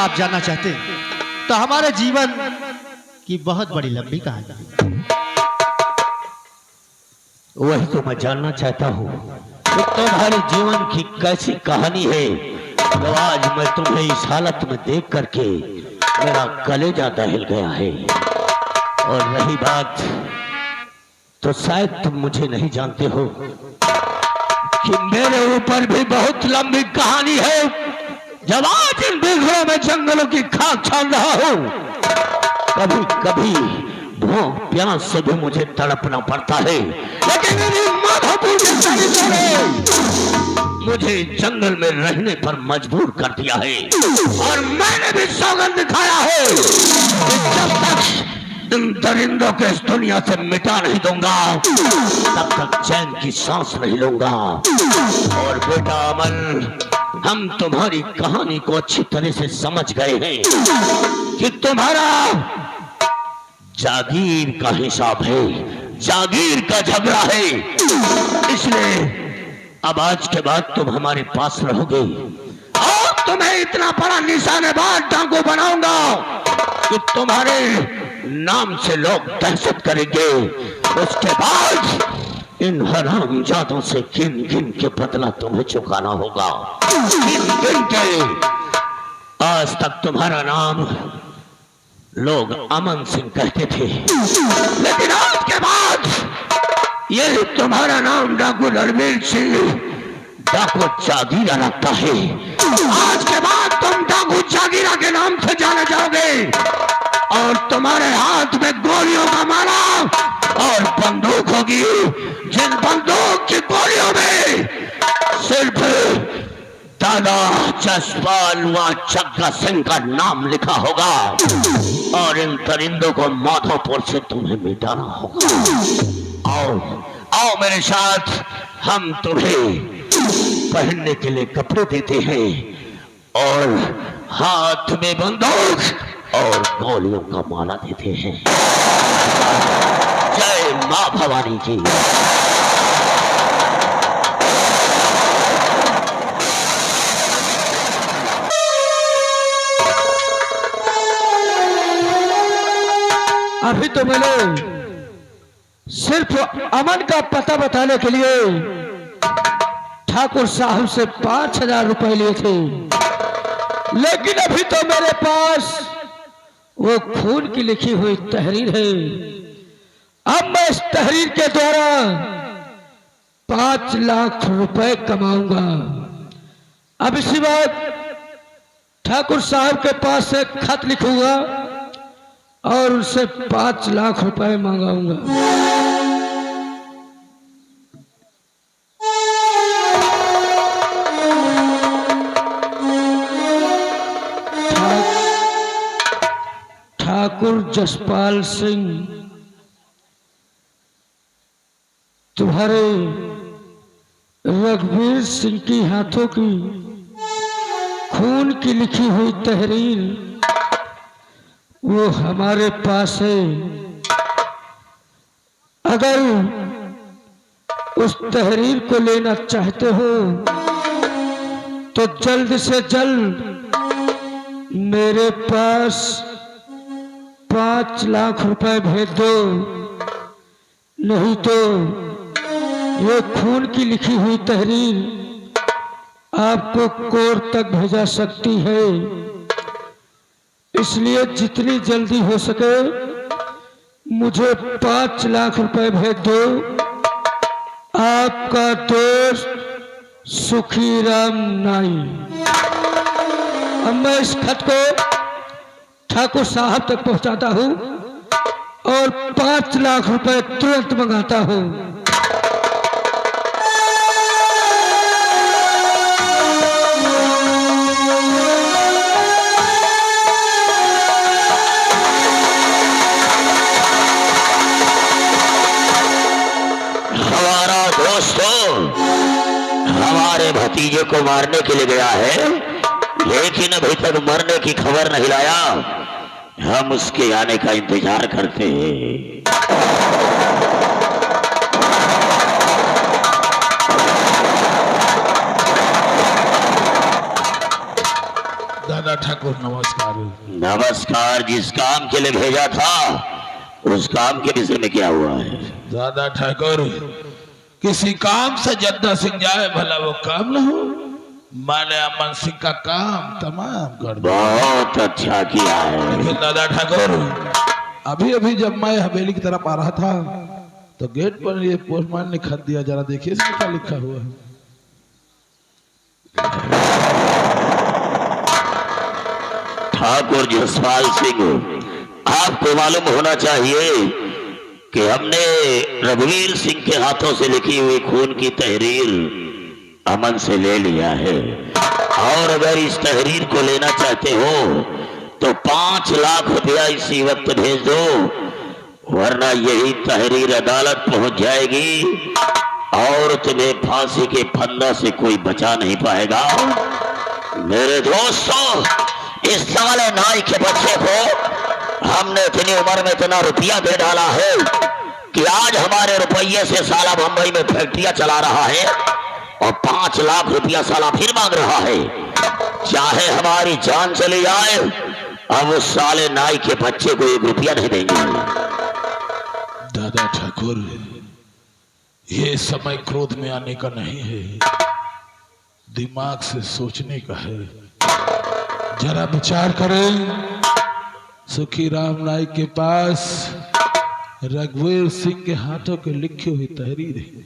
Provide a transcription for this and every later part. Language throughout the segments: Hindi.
आप जानना चाहते हैं तो हमारे जीवन की बहुत बड़ी लंबी कहानी है। वही तो मैं जानना चाहता हूँ कि तुम्हारे जीवन की कैसी कहानी है। तो आज मैं तुम्हें इस हालत में देख करके मेरा कलेजा दहल गया है। और रही बात तो शायद तुम मुझे नहीं जानते हो कि मेरे ऊपर भी बहुत लंबी कहानी है। जब आज इन बिगड़ों में जंगलों की खाक छान रहा हूं, कभी कभी भूख प्यास से भी मुझे तड़पना पड़ता है, लेकिन मुझे जंगल में रहने पर मजबूर कर दिया है। और मैंने भी सौगंध दिखाया है कि जब तक इन दरिंदों को इस दुनिया से मिटा नहीं दूंगा तब तक चैन की सांस नहीं लूंगा। और बेटा अमन, हम तुम्हारी कहानी को अच्छी तरह से समझ गए हैं कि तुम्हारा जागीर का हिसाब है, जागीर का झगड़ा है। इसलिए अब आज के बाद तुम हमारे पास रहोगे और तुम्हें इतना बड़ा निशानेबाज डाकू बनाऊंगा कि तुम्हारे नाम से लोग दहशत करेंगे। उसके बाद इन हरामजादों से गिन गिन के बदला तुम्हें चुकाना होगा, गिन गिन के। आज तक तुम्हारा नाम लोग अमन सिंह कहते थे, लेकिन आज के बाद ये तुम्हारा नाम डाकू रणवीर सिंह डाकू जागीरा रखता है। आज के बाद तुम डाकू जागीरा के नाम से जाने जाओगे और तुम्हारे हाथ में गोलियों का माला और बंदूक होगी, जिन बंदूक की गोलियों में सिर्फ दादा जसपाल व जग्गा सिंह का नाम लिखा होगा। और इन परिंदों को माधोपुर से तुम्हें मिटाना होगा। आओ आओ मेरे साथ, हम तुम्हें पहनने के लिए कपड़े देते हैं और हाथ में बंदूक और गोलियों का माला देते हैं। जय मां भवानी की। अभी तो मैंने सिर्फ अमन का पता बताने के लिए ठाकुर साहब से 5,000 रुपए लिए थे, लेकिन अभी तो मेरे पास वो खून की लिखी हुई तहरीर है। अब मैं इस तहरीर के द्वारा 5 लाख रुपए कमाऊंगा। अब इसी बात ठाकुर साहब के पास से खत लिखूंगा और उनसे 5 लाख रुपए मांगाऊंगा। ठाकुर जसपाल सिंह, तुम्हारे रघुवीर सिंह की हाथों की खून की लिखी हुई तहरीर वो हमारे पास है। अगर उस तहरीर को लेना चाहते हो तो जल्द से जल्द मेरे पास 5 लाख रुपए भेज दो, नहीं तो ये खून की लिखी हुई तहरीर आपको कोर्ट तक भेजा सकती है। इसलिए जितनी जल्दी हो सके मुझे 5 लाख रुपए भेज दो। आपका दोस्त सुखीराम नाई। अब मैं इस खत को ठाकुर साहब तक पहुंचाता हूं और 5 लाख रुपए तुरंत मंगाता हूं। हमारे भतीजे को मारने के लिए गया है, लेकिन अभी तक मरने की खबर नहीं लाया। हम उसके आने का इंतजार करते हैं। दादा ठाकुर नमस्कार। नमस्कार। जिस काम के लिए भेजा था उस काम के विषय में क्या हुआ है? दादा ठाकुर किसी काम से जद्दा सिंह जाए भला वो काम न हो। मैंने अमन सिंह का काम तमाम कर दिया। बहुत अच्छा किया है। लेकिन दादा ठाकुर अभी अभी जब मैं हवेली की तरफ आ रहा था तो गेट पर ये पोस्टमैन ने खत दिया, जरा देखिए इसमें क्या लिखा हुआ है। ठाकुर जसपाल सिंह, आपको मालूम होना चाहिए कि हमने रघुवीर सिंह के हाथों से लिखी हुई खून की तहरीर अमन से ले लिया है, और अगर इस तहरीर को लेना चाहते हो तो 5 लाख रुपया इसी वक्त भेज दो, वरना यही तहरीर अदालत पहुंच जाएगी और तुम्हें फांसी के फंदा से कोई बचा नहीं पाएगा। मेरे दोस्तों, इस साले नाई के बच्चे को हमने इतनी उम्र में इतना रुपया दे डाला है कि आज हमारे रुपये से साला बंबई में फैक्ट्रियां चला रहा है और 5 लाख रुपया साला फिर मांग रहा है। चाहे हमारी जान चली जाए, अब उस साले नाई के बच्चे को 1 रुपया नहीं देंगे। दादा ठाकुर ये समय क्रोध में आने का नहीं है, दिमाग से सोचने का है। जरा विचार करें, सुखी राम नाईक के पास रघुवीर सिंह के हाथों के लिखी हुई तहरीर है,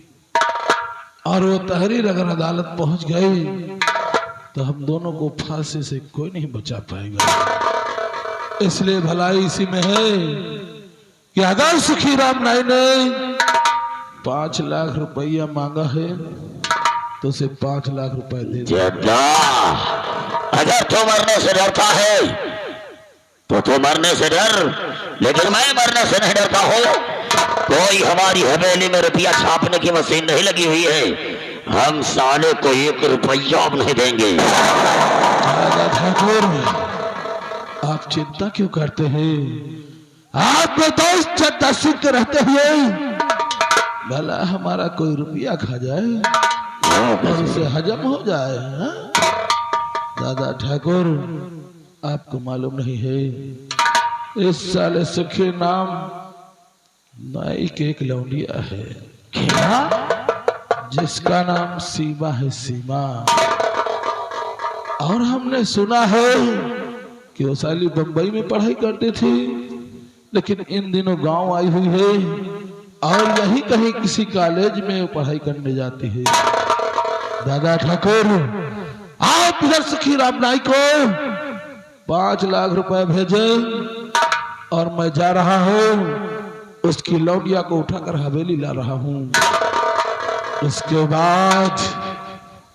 और वो तहरीर अगर अदालत पहुंच गई तो हम दोनों को फांसी से कोई नहीं बचा पाएगा। इसलिए भलाई इसी में है कि अगर सुखी राम नाईक ने 5 लाख रुपया मांगा है तो उसे 5 लाख रुपए दे दो। अगर तू मरने से डरता है तो तू मरने से डर, लेकिन मैं मरने से नहीं डरता हूं। कोई हमारी हवेली में रुपया छापने की मशीन नहीं लगी हुई है, हम साले को 1 रुपया अब नहीं देंगे। दादा ठाकुर आप चिंता क्यों करते हैं? आप दोस्त जद्दा सिंह के रहते हुए भला हमारा कोई रुपया खा जाए और उसे हजम हो जाए। हा? दादा ठाकुर आपको मालूम नहीं है, इस साले सुखी नाम नाईक एक लौंडिया है। क्या? जिसका नाम सीमा है, सीमा। और हमने सुना है कि वो साली बंबई में पढ़ाई करती थी, लेकिन इन दिनों गांव आई हुई है और यही कहीं किसी कॉलेज में वो पढ़ाई करने जाती है। दादा ठाकुर आप इधर सुखी राम नाईक को 5 लाख रुपए भेजे और मैं जा रहा हूं, उसकी लौंडिया को उठाकर हवेली ला रहा हूं। उसके बाद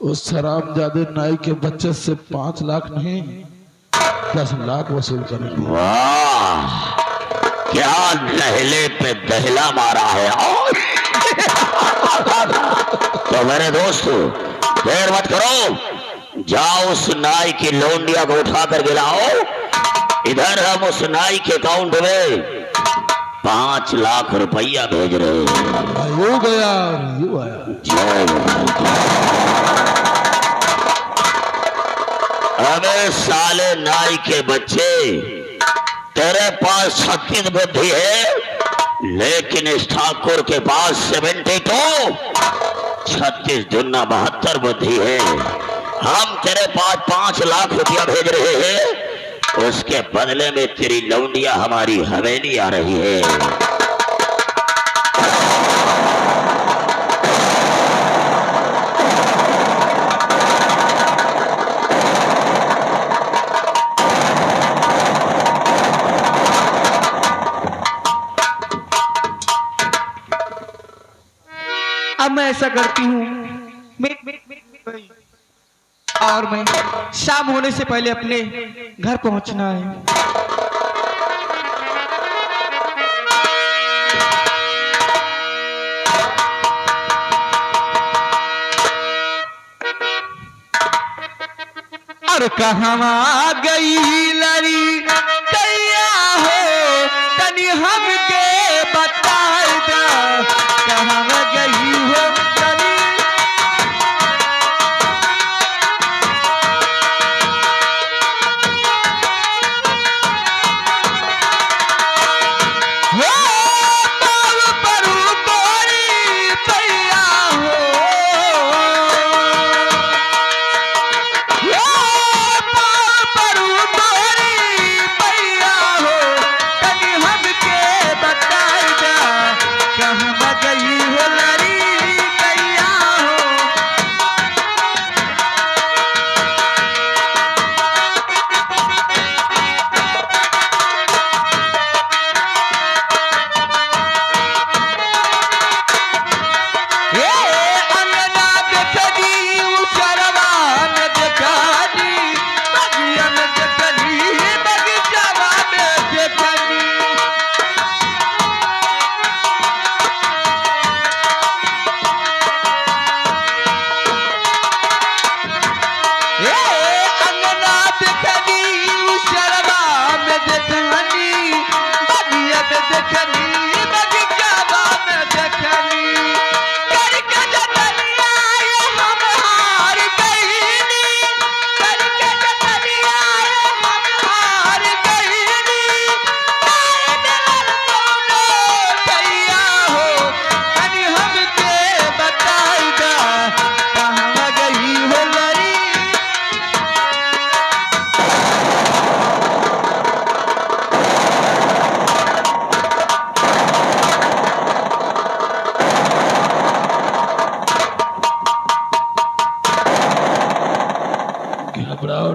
उस हरामजादे नाई के बच्चे से 5 लाख नहीं 10 लाख वसूल करेंगे। वाह, क्या दहले पे दहला मारा है। तो मेरे दोस्तों देर मत करो, जाओ उस नाई की लौंडिया को उठा कर गिलाओ। इधर हम उस नाई के अकाउंट में 5 लाख रुपया भेज रहे हैं। वो गया यू आया। जय अबे साले नाई के बच्चे, तेरे पास 36 बुद्धि है, लेकिन इस ठाकुर के पास 72 36 दूना 72 बुद्धि है। हम तेरे पास 5 लाख रुपया भेज रहे हैं, उसके बदले में तेरी लौंडिया हमारी हवेली आ रही है। अब मैं ऐसा करती हूँ, और मैं शाम होने से पहले अपने घर पहुंचना है। और कहाँ गई लड़ी कैया हो, तनी हमके बता दो, कहाँ गई हो तनी।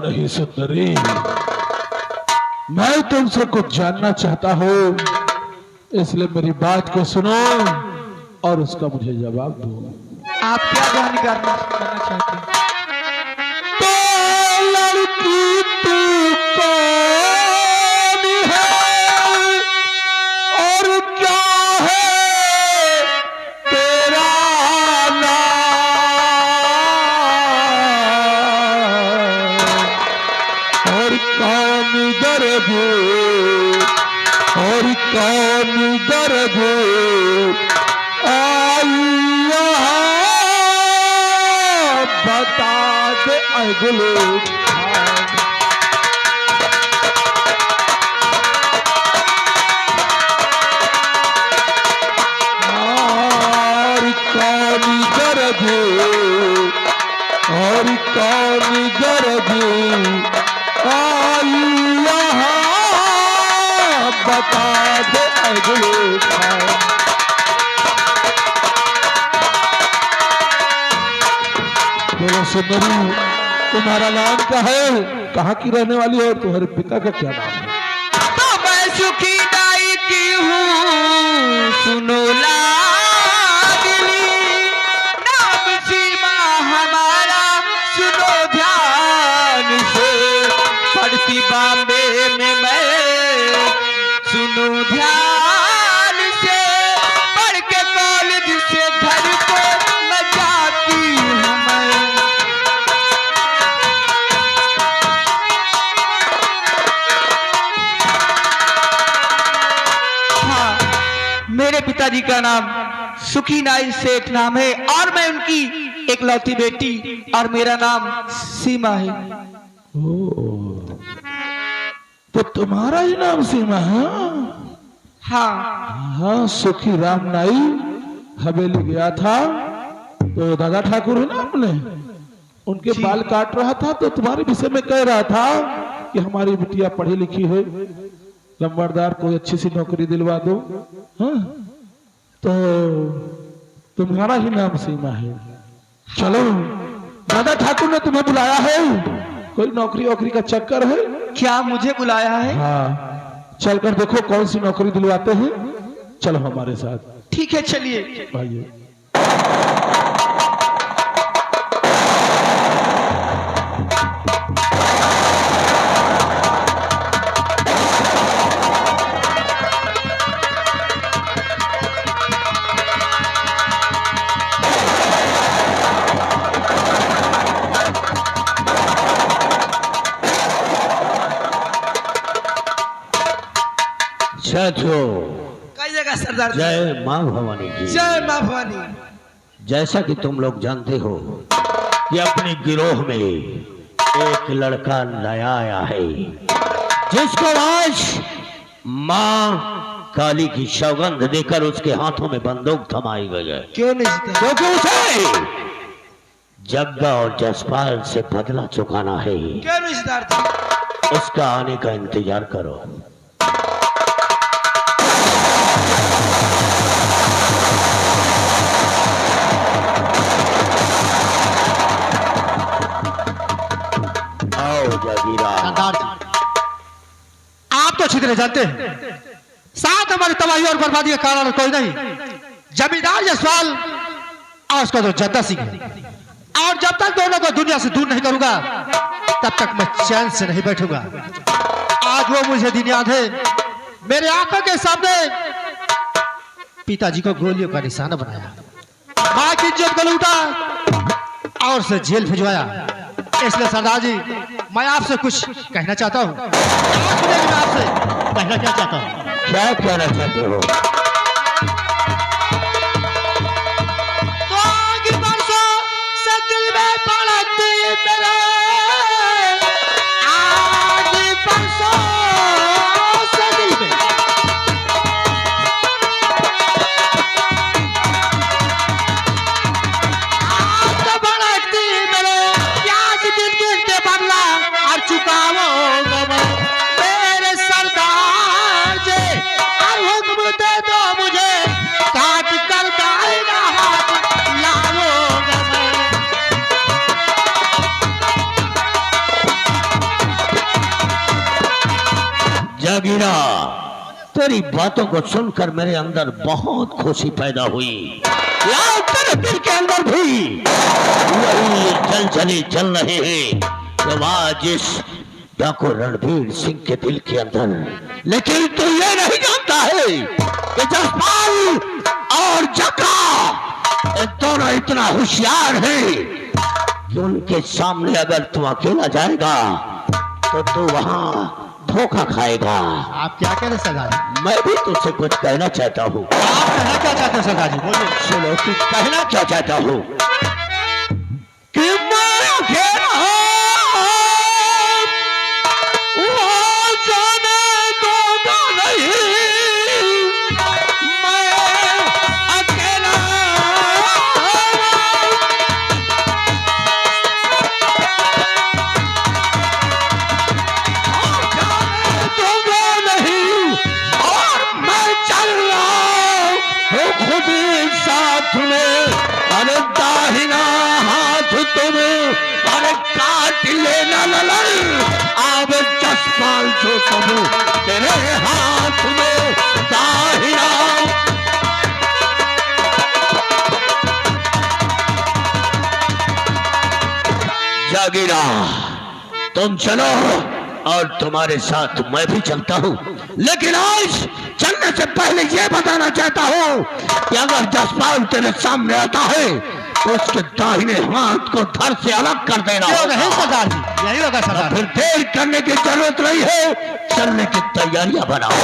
नहीं सुंदरी, मैं तुमसे कुछ जानना चाहता हूँ, इसलिए मेरी बात को सुनो और उसका मुझे जवाब दो। आप क्या करना चाहते हैं? तो लड़की तू कौन है और क्या है तेरा नाम, और कौन दर्द और कौन दर्द आई यहाँ बता दे अगले और कौन दर्द और कौन दर्द आई यहाँ बता दे अगले बोलो सुंदरी, तुम्हारा नाम क्या है, कहाँ की रहने वाली है और तुम्हारे पिता का क्या नाम है? तो मैं सुखी दाई की हूँ, सुनो लाडली, नाम सीमा हमारा सुनो ध्यान से, पढ़ती बॉम्बे में मैं सुनो ध्यान से, पढ़ के कॉलेज से घर को मैं जाती हूँ मैं। मेरे पिताजी का नाम सुखी नाई सेठ नाम है और मैं उनकी एकलौती बेटी और मेरा नाम सीमा है। तो तुम्हारा ही नाम सीमा है? हाँ हाँ, सुखी राम नाई हवेली गया था तो दादा ठाकुर है ना अपने, उनके बाल काट रहा था तो तुम्हारे विषय में कह रहा था कि हमारी बिटिया पढ़ी लिखी है, लंबरदार कोई अच्छी सी नौकरी दिलवा दो। हाँ, तो तुम्हारा ही नाम सीमा है। चलो, दादा ठाकुर ने तुम्हें बुलाया है, कोई नौकरी वोकरी का चक्कर है क्या? मुझे बुलाया है? हाँ, चलकर देखो कौन सी नौकरी दिलवाते हैं, चलो हमारे साथ। ठीक है चलिए। आइए। कई जगह सरदार जी। जय माँ भवानी जी। जय माँ भवानी। जैसा कि तुम लोग जानते हो कि अपने गिरोह में एक लड़का नया आया है, जिसको आज माँ काली की सौगंध देकर उसके हाथों में बंदूक थमाई गई है। क्यों नहीं जीते? क्योंकि उसे जग्गा और जसपाल से बदला चुकाना है। क्यों नहीं सरदार जी? उसका आने का इंतजार करो। सरदार जी, आप तो अच्छी तरह जानते हैं साथ हमारी तबाही और बर्बादी का कारण कोई नहीं, जमींदार जसवाल और उसका जो जद्दा सिंह है, और जब तक दोनों को दुनिया से दूर नहीं करूंगा तब तक मैं चैन से नहीं बैठूंगा। आज वो मुझे दिन याद है, मेरे आंखों के सामने पिताजी को गोलियों का निशाना बनाया, मां की इज्जत को लूटा और उसे जेल भिजवाया। इसलिए सरदार जी, मैं आपसे कुछ कहना चाहता हूँ। मैं आपसे कहना क्या चाहता हूँ? क्या कहना चाहते हो? तो आगे बरसों से दिल में पड़ती मेरे, आगे बरसों से दिल में आग भड़कती मेरे, प्यास गिर के बदला और चुकाओ मेरे सरदार जी, और हुक्म दे दो जागीरा, तेरी बातों को सुनकर मेरे अंदर बहुत खुशी पैदा हुई। यार तेरे दिल के अंदर भी वही जलजले जल रहे हैं जो आज इस डाकू रणबीर सिंह के दिल के अंदर। लेकिन तू ये नहीं जानता है कि जसपाल और जका ये दोनों इतना होशियार हैं कि उनके सामने अगर तू अकेला जाएगा तो तू वहां धोखा खाएगा। आप क्या कह रहे सरदार जी? मैं भी तुझसे कुछ कहना चाहता हूँ। आप कहना क्या चाहते हैं सरदार जी? बोलिए। सुनो कि कहना क्या चाहता हूँ कि मैं अकेला वहाँ जाने दूंगा नहीं, मैं अकेला दूंगा नहीं, और मैं चल रहा हूँ खुद ही साथ में। अरे दाहिना हाथ तुम्हें अरे काट लेना ललन, अब जसपाल जो तुम तेरे हाथ में दाहिना। जागीरा तुम चलो और तुम्हारे साथ मैं भी चलता हूँ, लेकिन आज चलने से पहले ये बताना चाहता हूँ कि अगर जसपाल तेरे सामने आता है तो उसके दाहिने हाथ को धड़ से अलग कर देना क्यों होगा। नहीं सरदार जी? यही होगा सरदार जी। फिर देर करने की जरूरत नहीं है, चलने की तैयारियां बनाओ।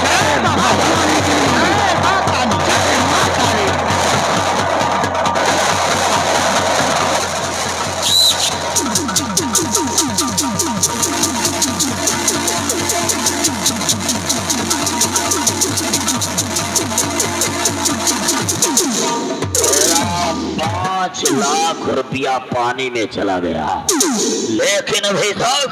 जय माता रानी की, जय माता रानी, जय माता रानी। $5 लाख रुपया पानी में चला गया, लेकिन अभी तक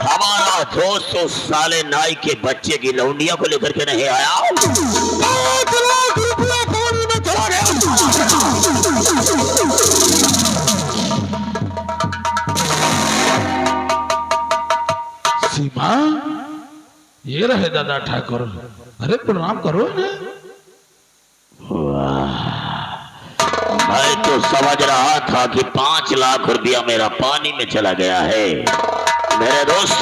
हमारा दोस्त उस साले नाई के बच्चे की लौंडिया को लेकर के नहीं आया। 5 लाख रुपया पानी में चला गया। सीमा, ये रहे दादा ठाकुर। अरे प्रणाम करो ना। मैं तो समझ रहा था कि 5 लाख रुपया मेरा पानी में चला गया है। मेरे दोस्त,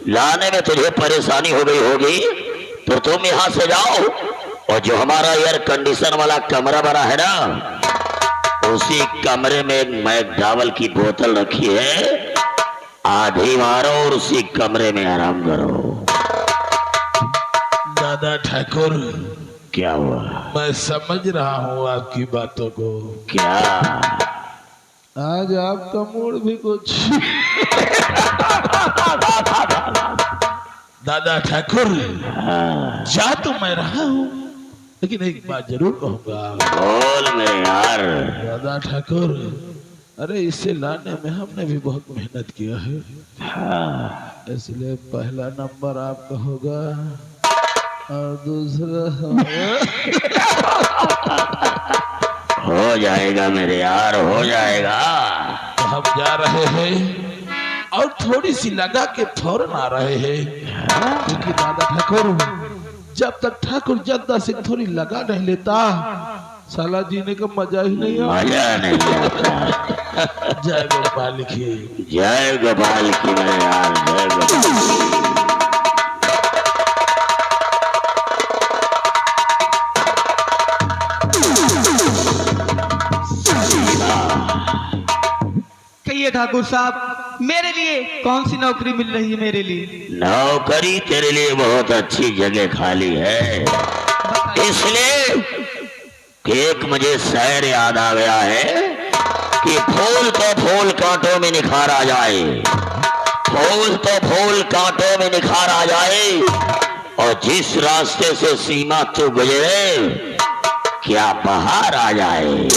लाने में तुझे परेशानी हो गई होगी तो तुम यहाँ से जाओ, और जो हमारा एयर कंडीशन वाला कमरा बना है ना, उसी कमरे में एक मैकडावल की बोतल रखी है, आधी मारो और उसी कमरे में आराम करो। दादा ठाकुर, क्या हुआ? मैं समझ रहा हूँ आपकी बातों को। क्या? आज आपका मूड भी कुछ दादा ठाकुर, जा तो मैं रहा हूँ, लेकिन एक बात जरूर कहूंगा। बोल मेरे यार। दादा ठाकुर, अरे इसे लाने में हमने भी बहुत मेहनत किया है, इसलिए पहला नंबर आपका होगा और दूसरा हो जाएगा मेरे यार, हो जाएगा। तो हम जा रहे हैं और थोड़ी सी लगा के फौरन आ रहे हैं, क्योंकि दादा ठाकुर, जब तक ठाकुर जद्दा सिंह थोड़ी लगा नहीं लेता, साला जीने का मजा ही नहीं आता। मजा नहीं आता। जय गोपाल की, जय गोपाल की मेरे यार, जय गोपाल। कहिए ठाकुर साहब, मेरे लिए कौन सी नौकरी मिल रही है? मेरे लिए नौकरी तेरे लिए बहुत अच्छी जगह खाली है, इसलिए कि एक मुझे शायर याद आ गया है कि फूल तो फूल कांटों में निखार आ जाए, फूल तो फूल कांटों में निखार आ जाए, और जिस रास्ते से सीमा तू गुजरे क्या बहार आ जाए।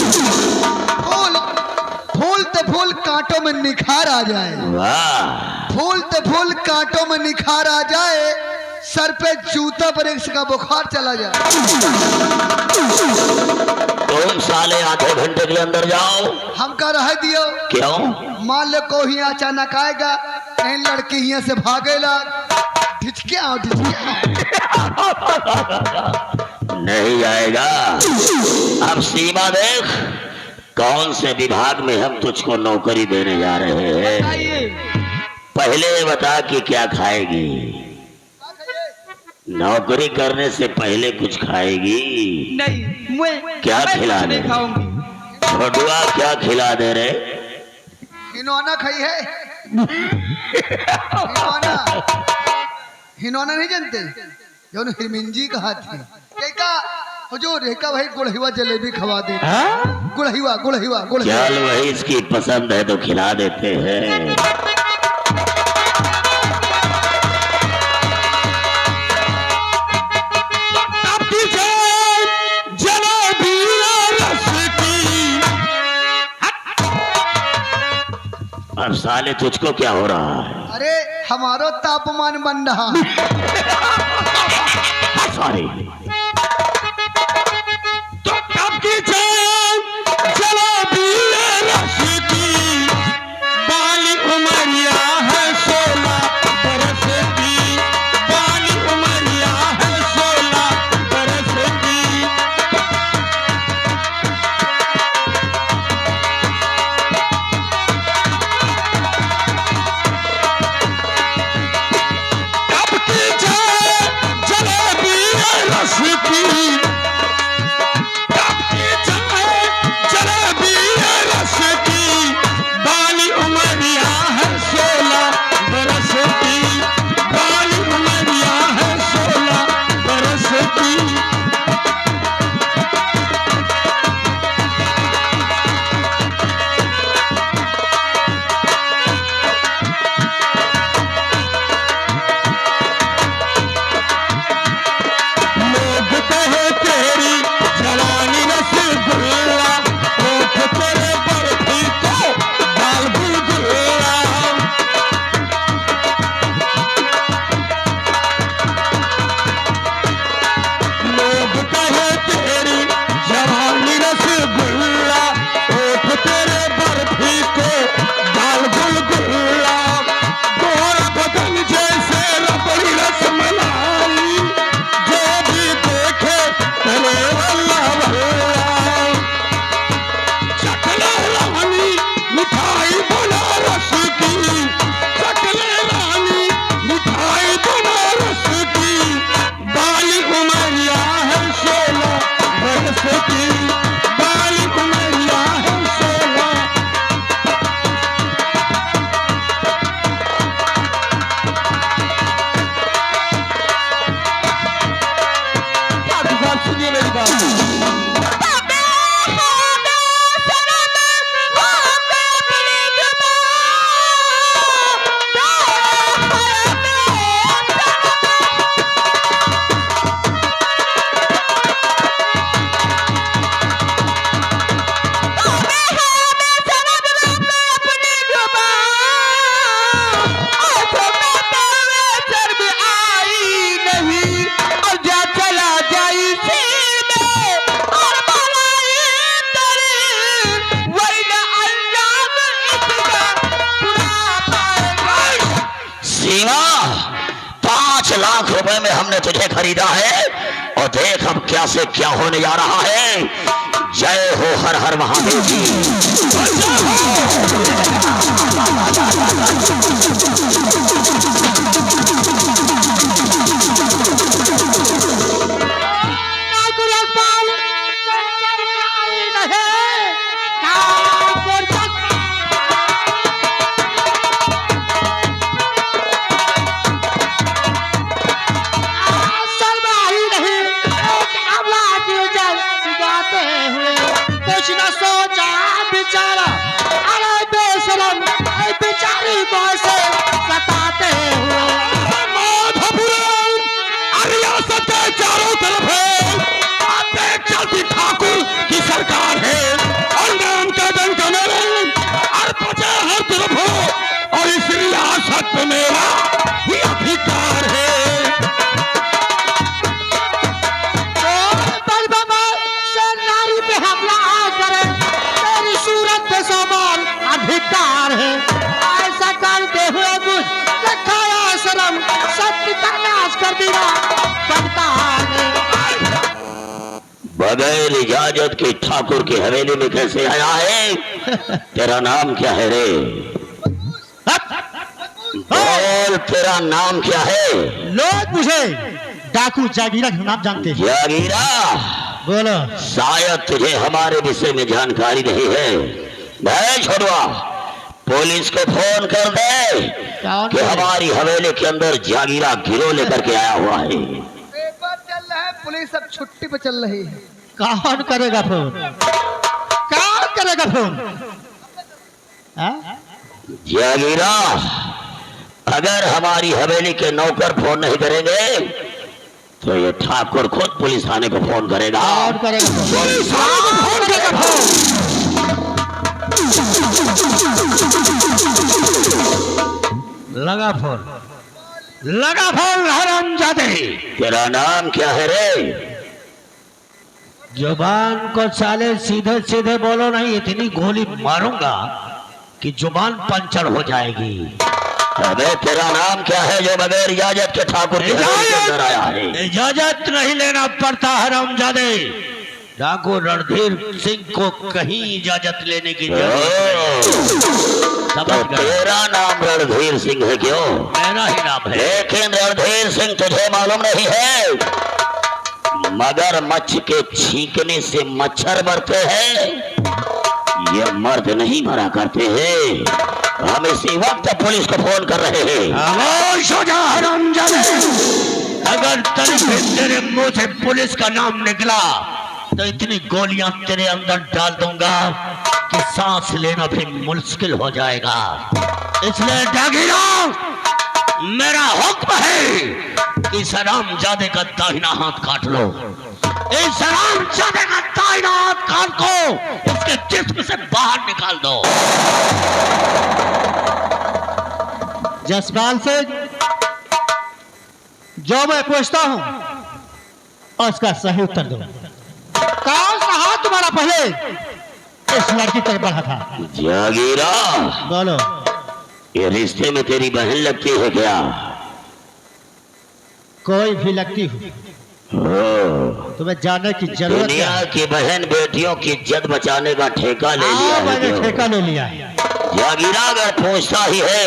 फूल तो फूल कांटों में निखार आ जाए, वाह। फूल तो फूल कांटों में निखार आ जाए, सर पे जूता पर एक का बुखार चला जाए। तुम साले आधे घंटे के अंदर जाओ। हम का रह दियो। क्यों? मान लो कोई अचानक आएगा, कहीं लड़की यहाँ से भागेला, ढिचके आओ ढिचके आओ। नहीं आएगा। अब सीमा देख, कौन से विभाग में हम तुझको नौकरी देने जा रहे हैं। पहले बता कि क्या खाएगी। नौकरी करने से पहले कुछ खाएगी? नहीं, मैं क्या मैं खिला कुछ दे? नहीं खाऊंगी। छोटुआ क्या खिला दे रहे? हिनौना खाई है। हिनौना हिनौना नहीं जानते जो हिरमिंजी कहा थी का हुजूर का भाई गुड़हिवा जलेबी खवा दे। गुड़हिवा गुड़हिवा गुड़हिवा चल वही इसकी पसंद है तो खिला देते हैं। अब साले तुझको क्या हो रहा है? अरे हमारो तापमान बन रहा है। सॉरी। तो कब की जान जलेबी रस की, बाली उमरिया है 16 बरस की, बाली उमरिया है 16 बरस की। कब की जान जलेबी रस की, जलेबी रस की, बाली उमरिया है 16 बरस की, बाली उमरिया है 16 बरस की। लोग कहे तेरी जवानी रसगुल्ला, ओठ तेरे बर्फी को दाल गुलगुल्ला। लोग कहे तेरी जवानी रसगुल्ला, ओठ तेरे बर्फी को दाल गुलगुल्ला। गोरा बदन जैसे रबड़ी रसमलाई, जो भी देखे करे वल्ला वल्ला। चकले रानी मिठाई बनारस की, चकले रानी मिठाई बनारस की, बाली उमरिया है 16 बरस की, बाली उमरिया है 16। आप सुनिए मेरी बात। सीमा, 5 लाख रुपए में हमने तुझे खरीदा है और देख अब क्या से क्या होने जा रहा है। जय हो हर हर महादेव जी। कुछ न सोचा बेचारा, अरे बेशरम बेचारी को ऐसे सताते हुए। माधवपुर रियासत के चारों तरफ है, आते चलती ठाकुर की सरकार है, और नाम का डंका मेरे और बचा हर तरफ हो, और इस रियासत में मेरा ही अधिकार है। नारी पे हमला करे, तेरी सूरत पे सवाल अधिकार है। ऐसा करते हुए और बीरा बनता है। बगैर इजाजत की ठाकुर की हवेली में कैसे आया है? तेरा नाम क्या है रे? बोल, तेरा नाम क्या है? लोग मुझे डाकू जागीरा का नाम जानते हैं। जागीरा? बोलो। शायद तुझे हमारे विषय में जानकारी नहीं है। भाई छोड़वा, पुलिस को फोन कर दे कि हमारी हवेली के अंदर जागीरा गिरोह लेकर के आया हुआ है। पेपर चल रहा है, पुलिस अब छुट्टी पे चल रही है। कौन करेगा फोन? कौन करेगा फोन? जागीरा, अगर हमारी हवेली के नौकर फोन नहीं करेंगे तो ये ठाकुर खुद पुलिस थाने को फोन करेगा। कौन करेगा फोन? पुलिस थाने को फोन करेगा फोन। लगा फोन, लगा फोन। हरामजादे, तेरा नाम क्या है रे? जुबान को साले सीधे सीधे बोलो, नहीं इतनी गोली मारूंगा कि जुबान पंचर हो जाएगी। अबे तेरा नाम क्या है जो बगैर इजाजत के ठाकुर के अंदर आया है? इजाजत नहीं लेना पड़ता हरामजादे। डाकू रणधीर सिंह को कहीं इजाजत लेने की जरूरत नहीं। तो तेरा नाम रणधीर सिंह है क्यों? मेरा ही नाम है। लेकिन रणधीर सिंह तुझे मालूम नहीं है, मगरमच्छ के छींकने से मच्छर मरते हैं, ये मर्द नहीं मरा करते हैं। हम इसी वक्त पुलिस को फोन कर रहे हैं। खामोश हो जा हरामजादे। अगर तेरे मुंह से पुलिस का नाम निकला तो इतनी गोलियां तेरे अंदर डाल दूंगा कि सांस लेना भी मुश्किल हो जाएगा। इसलिए जागीरा, मेरा हुक्म है कि इस हरामजादे का दाहिना हाथ काट लो। इस हरामजादे का दाहिना हाथ काट को इसके जिस्म से बाहर निकाल दो। जसपाल से जो मैं पूछता हूं उसका सही उत्तर दो। कौन सा हाथ तुम्हारा पहले इस लड़की तरफ बढ़ा था? जागीरा, बोलो। ये रिश्ते में तेरी बहन लगती है क्या? कोई भी लगती हो तुम्हें जानने की जरूरत दुनिया है। की बहन बेटियों की इज्जत बचाने का ठेका ले लिया है मैंने क्यों? ठेका ले लिया है। जागीरा अगर पूछता ही है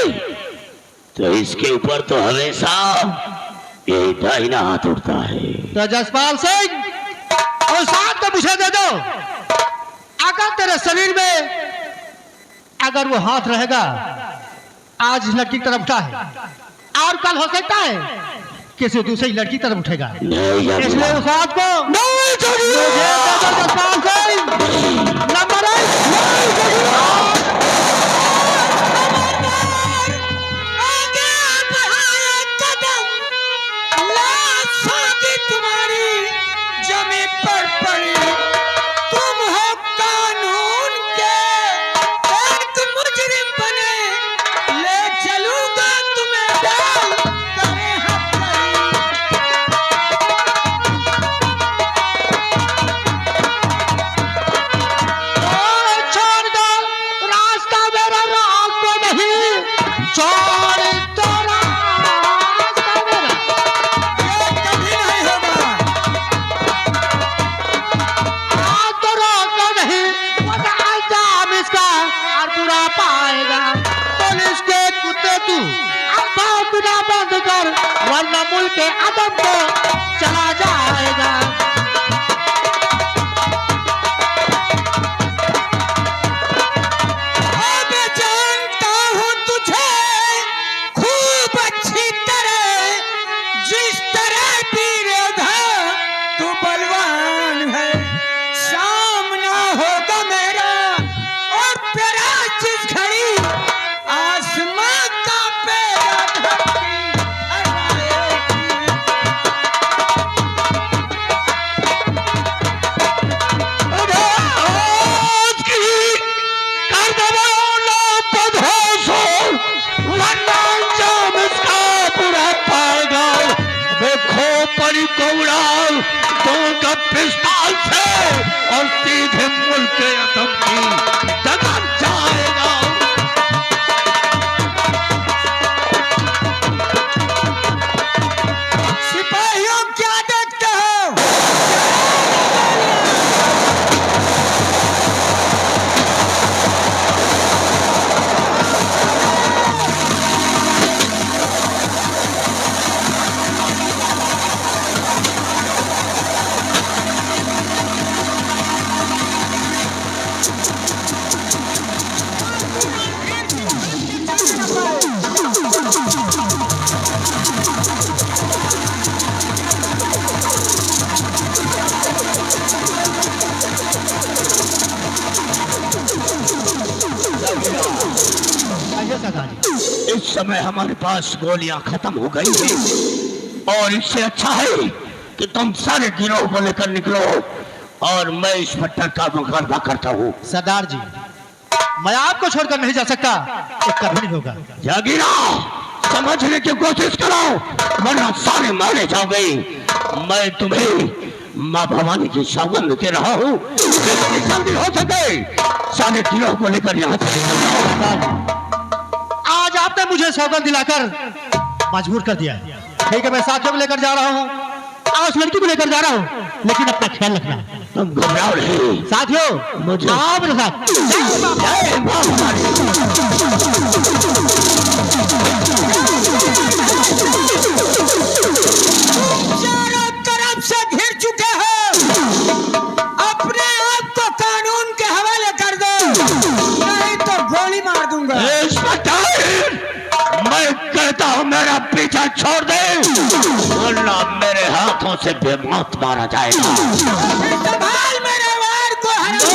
तो इसके ऊपर तो हमेशा यही दाहिना हाथ उठता है। तो जसपाल सिंह, और साथ तो मुझे दे दो। अगर तेरे शरीर में अगर वो हाथ रहेगा, आज इस लड़की की तरफ उठा है और कल हो सकता है किसी दूसरी लड़की की तरफ उठेगा। इसलिए उस हाथ को मुझे दे दो जसपाल सिंह। नंबर 1 वरना मुल्क के अदब को चला जाएगा। मैं जानता हूँ तुझे खूब अच्छी तरह, जिस तरह विरोधा तू बलवान है। सामना होगा मेरा और तेरा जिस घड़ी आसमां का पेड़ा धरती हराएगी। आइए सरदार जी। इस समय हमारे पास गोलियां खत्म हो गई हैं और इससे अच्छा है कि तुम सारे गिरोह को लेकर निकलो और मैं इस पट्टर का मुकाबला करता हूँ। सरदार जी, मैं आपको छोड़कर नहीं जा सकता, ये कभी नहीं होगा। जागीरा, समझने की कोशिश करो वरना सारे मारे जाओगे। मैं तुम्हें माँ भवानी की सौगंध दे रहा हूँ, जितनी जल्दी हो सके सारे गिरोह को लेकर यहाँ से निकल जाओ। आज आपने मुझे सौगंध दिलाकर मजबूर कर दिया। ठीक है, मैं साथियों को लेकर जा रहा हूँ और उस लड़की को लेकर जा रहा हूँ, लेकिन अपना ख्याल रखना। तुम घबराओ नहीं साथियों, मुझे आओ मेरे साथ। जय माँ भवानी। चारों तरफ से घिर चुके हो, अपने आप को कानून के हवाले कर दो, नहीं तो गोली मार दूंगा। इंस्पेक्टर, मैं कहता हूँ मेरा पीछा छोड़ दे वरना मेरे हाथों से बेमौत मारा जाएगा। संभाल मेरे वार को हराम।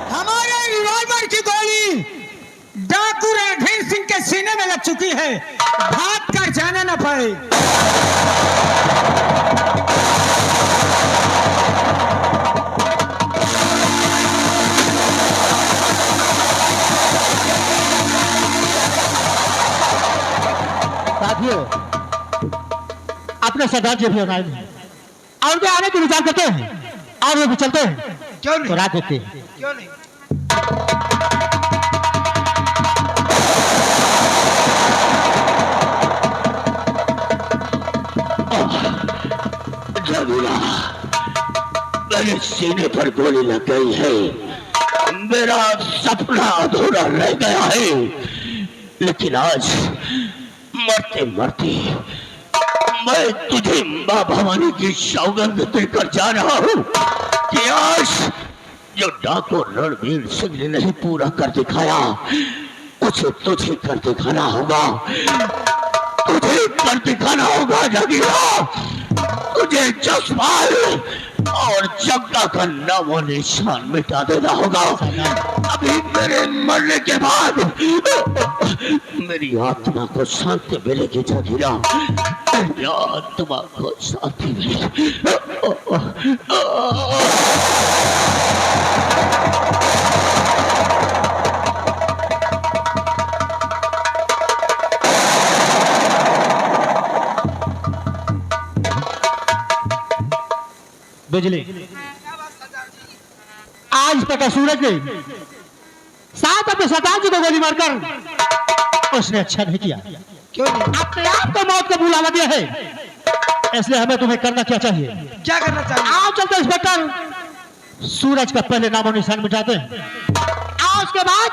हमारे रिवॉल्वर की गोली डाकू रणधीर सिंह के सीने में लग चुकी है, भाग कर जाना न पड़े। साथियों, अपने सरदार जी भी आए हैं और वे आने की विचार करते हैं और वे भी चलते हैं। क्यों तो नहीं? रात देखते हैं। क्यों नहीं? जमीला, मेरे सीने पर गोली लग गई है, मेरा सपना अधूरा रह गया है, लेकिन आज मरते मरते मैं तुझे माँ भवानी की सौगंध देकर जा रहा हूँ कि आज जो डाकू रणवीर सिंह ने नहीं पूरा कर दिखाया उसे तुझे कर दिखाना होगा, तुझे कर दिखाना होगा जगीरा। तुझे जसपाल और जग्गा का नाम और निशान मिटा देना होगा। अभी मेरे मरने के बाद मेरी आत्मा को शांति मिलेगी जगीरा, मेरी आत्मा को शांति मिलेगी। बिजली, आज तक सूरज ने साथ अपने सरदार जी को गोली मारकर उसने अच्छा नहीं किया। क्यों नहीं? अपने आप को मौत का बुलावा दिया है, इसलिए हमें तुम्हें करना क्या चाहिए? क्या करना चाहिए? आओ चलते इंस्पेक्टर, सूरज का पहले नामो निशान मिटाते हैं और उसके बाद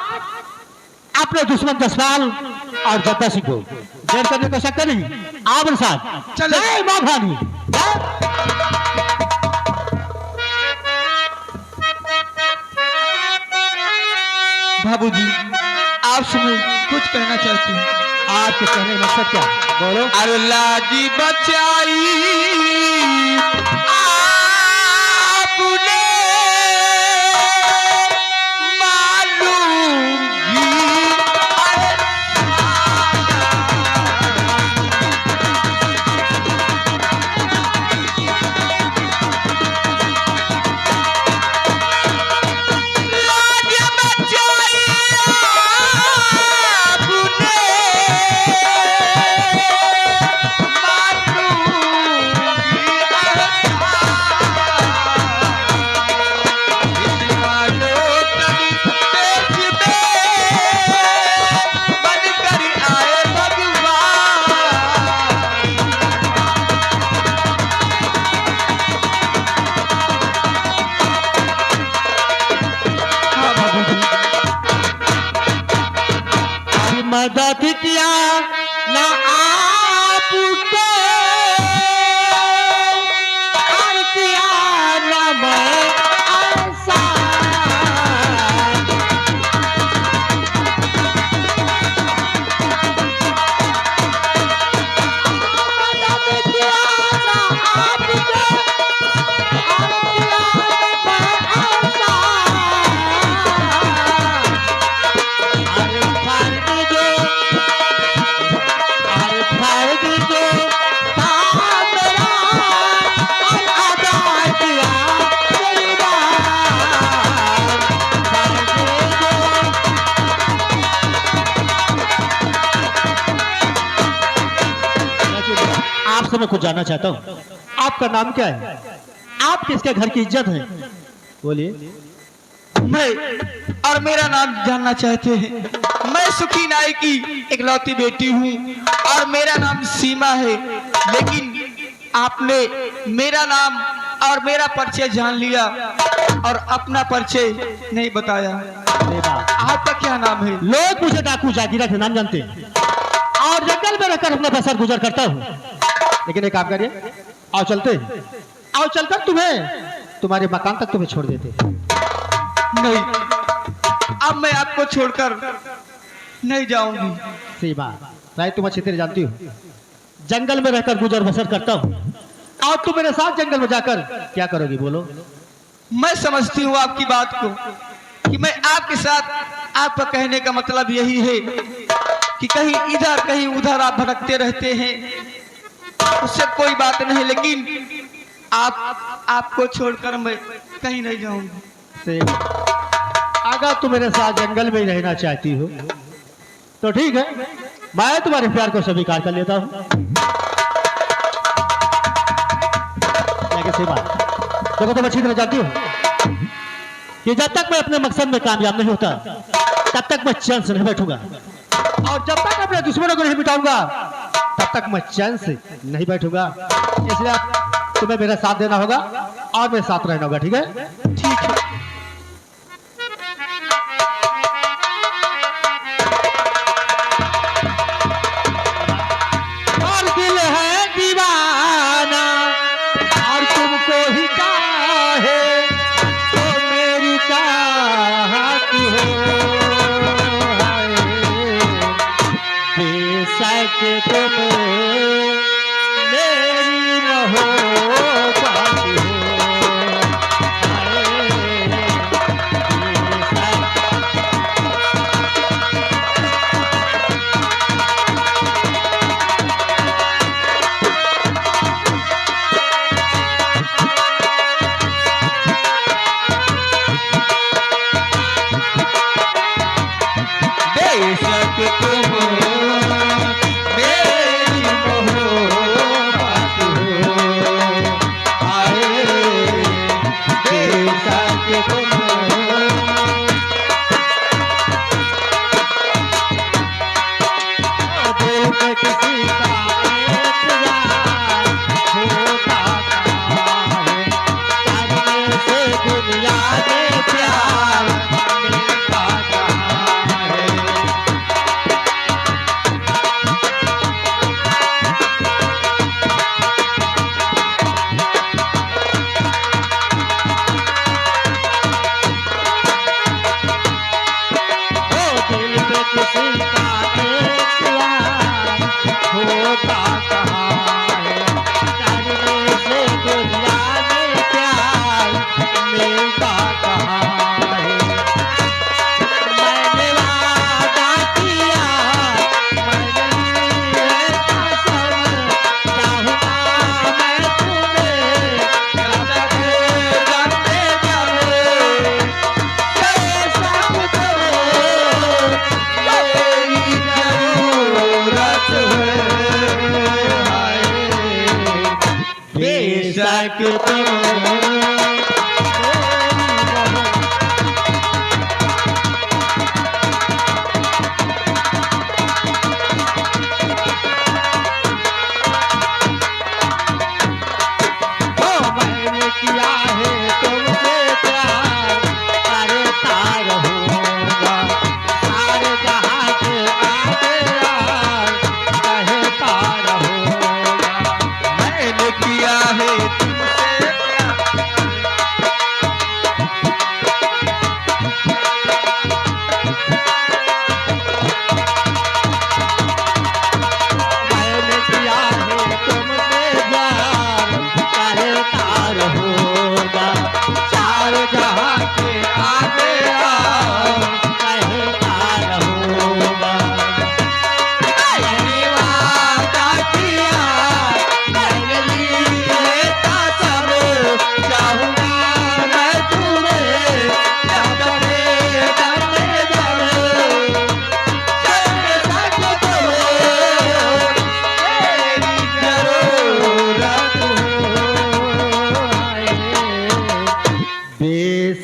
अपने दुश्मन जसपाल और जग्गा सिंह को देर करने को सकते नहीं। आओ मेरे साथ। चलो। जय माँ भवानी। बाबूजी, आपसे मैं कुछ कहना चाहती हूँ। आपके कहने का मकसद क्या? बोलो। अरे लाजी बचाई आपने मालूम मदद किया ना आपको, हर मैं कुछ जानना चाहता हूँ। आपका नाम क्या है? आप किसके घर की इज्जत है? बोलिए। मैं और मेरा नाम जानना चाहते हैं? मैं सुखी नाई की इकलौती बेटी हूँ और मेरा नाम सीमा है, लेकिन आपने मेरा नाम और मेरा परिचय जान लिया और अपना परिचय नहीं बताया। आपका क्या नाम है? लोग मुझे डाकू जागीरा के नाम जानते हैं और जंगल में रहकर अपना बसर गुजर करता हूँ, लेकिन एक काम करिए, आओ चलते हैं। आओ चलकर तुम्हारे मकान तक तुम्हें छोड़ देते हैं। नहीं, अब मैं आपको छोड़कर नहीं जाऊंगी। सही बात, मैं तुम अच्छी तरह जानती हूँ, जंगल में रहकर गुजर बसर करता हूँ और तुम मेरे साथ जंगल में जाकर क्या करोगी? बोलो। मैं समझती हूँ आपकी बात को कि मैं आपके साथ, आपका कहने का मतलब यही है कि कहीं इधर कहीं उधर आप भटकते रहते हैं, उससे कोई बात नहीं, लेकिन आपको छोड़कर मैं कहीं नहीं जाऊंगी। अगर तुम मेरे साथ जंगल में ही रहना चाहती हो तो ठीक है, मैं तुम्हारे प्यार को स्वीकार कर लेता हूँ। देखो तुम अच्छी तरह जानती हो कि जब तक मैं अपने मकसद में कामयाब नहीं होता तब तक मैं चैन से नहीं बैठूंगा, और जब तक अपने दुश्मनों को नहीं मिटाऊंगा तब तक मैं चैन से नहीं बैठूंगा। इसलिए तुम्हें मेरा साथ देना होगा और मेरे साथ रहना होगा, ठीक है? ठीक है। और दिल है दीवाना और तुमको ही चाहे तो मेरी चाहत हो, बेशक तुम मेरी रहो बात हो,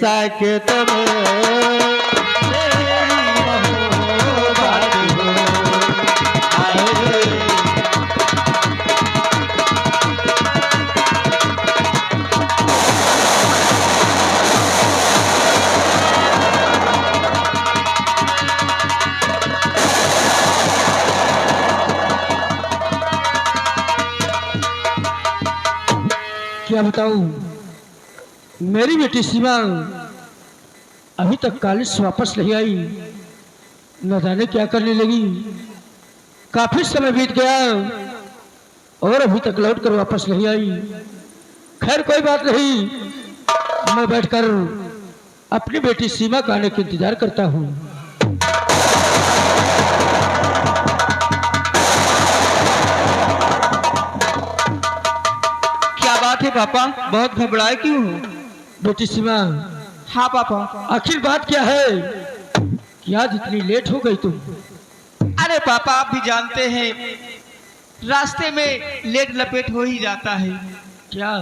साकेत में तेरी मोहब्बत हो। आए रे क्या बताऊं, मेरी बेटी सीमा अभी तक कॉलेज से वापस नहीं आई। न जाने क्या करने लगी। काफी समय बीत गया और अभी तक लौट कर वापस नहीं आई। खैर कोई बात नहीं, मैं बैठकर अपनी बेटी सीमा का आने का इंतजार करता हूँ। क्या बात है पापा, बहुत घबराए क्यों हो? बेटी सीमा, हाँ पापा। आखिर बात क्या है कि आज इतनी लेट हो गई तुम? अरे पापा, आप भी जानते हैं रास्ते में लेट लपेट हो ही जाता है। क्या?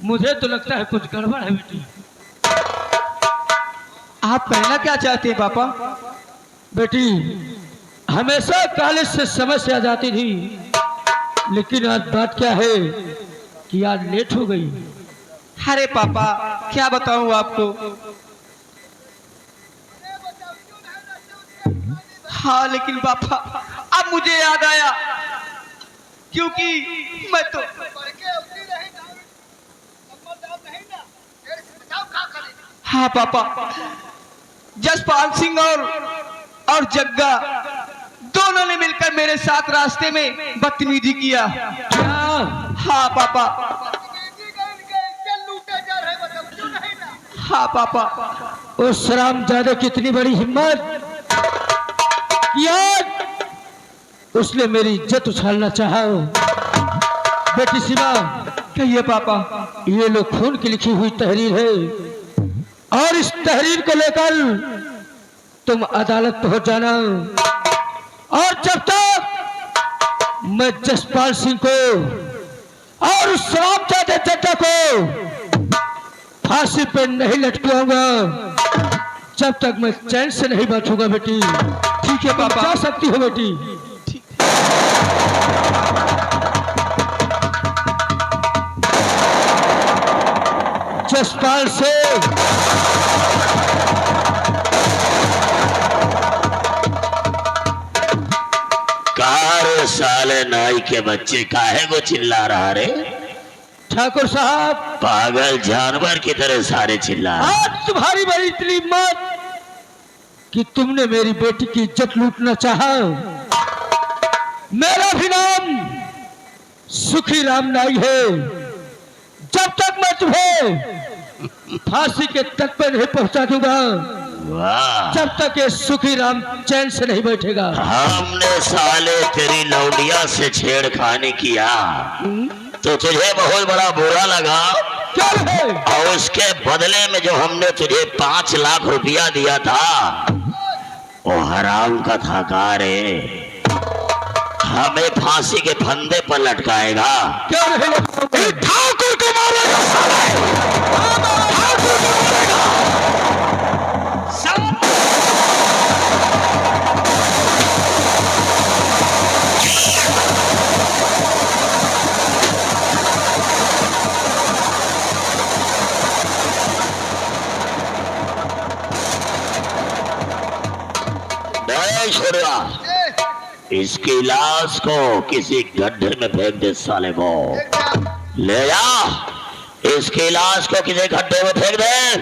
मुझे तो लगता है कुछ गड़बड़ है बेटी। आप कहना क्या चाहते हैं पापा? बेटी हमेशा कॉलेज से समय से आ जाती थी, लेकिन आज बात क्या है कि आज लेट हो गई। अरे पापा, क्या बताऊं आपको। हाँ लेकिन पापा, अब मुझे याद आया, क्योंकि मैं तो हाँ पापा, जसपाल सिंह और जग्गा दोनों ने मिलकर मेरे साथ रास्ते में बदतमीजी किया। क्या? हाँ पापा। हाँ पापा। उस शरामजादे की इतनी बड़ी हिम्मत कि आज उसने मेरी इज्जत उछालना चाहा। बेटी सीमा, कहिए पापा। ये लो खून की लिखी हुई तहरीर है और इस तहरीर को लेकर तुम अदालत पहुंच जाना, और जब तक मैं जसपाल सिंह को और उस शराबजादे जग्गा को फांसी पे नहीं लटकाऊंगा, जब तक मैं चैन से नहीं बैठूंगा। बेटी ठीक है पापा। जा सकती हो बेटी। जसपाल सिंह, कार साले नाई के बच्चे काहे को चिल्ला रहा रे? ठाकुर साहब, पागल जानवर की तरह सारे चिल्ला रहे। आज तुम्हारी बड़ी इतनी हिम्मत कि तुमने मेरी बेटी की इज्जत लूटना चाहा। मेरा भी नाम सुखी राम नाई है। जब तक मैं तुम्हें फांसी के तट पर नहीं पहुंचा दूंगा, वाह, जब तक ये सुखी राम चैन से नहीं बैठेगा। हमने साले तेरी लौंडिया से छेड़खानी किया तो तुझे बहुत बड़ा बुरा लगा, क्या है? और उसके बदले में जो हमने तुझे 5 लाख रुपया दिया था वो हराम का था। का रे हमें फांसी के फंदे पर लटकाएगा? क्या रहे? ठाकुर को मारेगा साले, ठाकुर को मारेगा। नहीं छोड़वा, इसकी लाश को किसी गड्ढे में फेंक दे साले को। ले जा, इसकी लाश को किसी गड्ढे में फेंक दे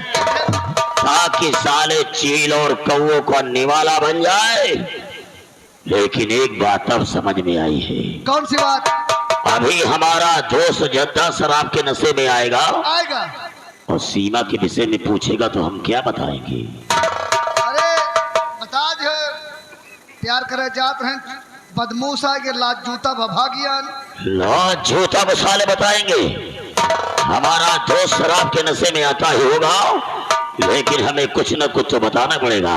ताकि साले चील और कौओं का निवाला बन जाए। लेकिन एक बात अब समझ में आई है। कौन सी बात? अभी हमारा दोस्त जद्दा शराब के नशे में आएगा आएगा। और सीमा के विषय में पूछेगा तो हम क्या बताएंगे? अरे बता दे, प्यार करे जात हैं बदमूसा के लाज जूता भभागियान। लाज जूता मसाले बताएंगे। हमारा दोस्त शराब के नशे में आता ही होगा, लेकिन हमें कुछ न कुछ तो बताना पड़ेगा।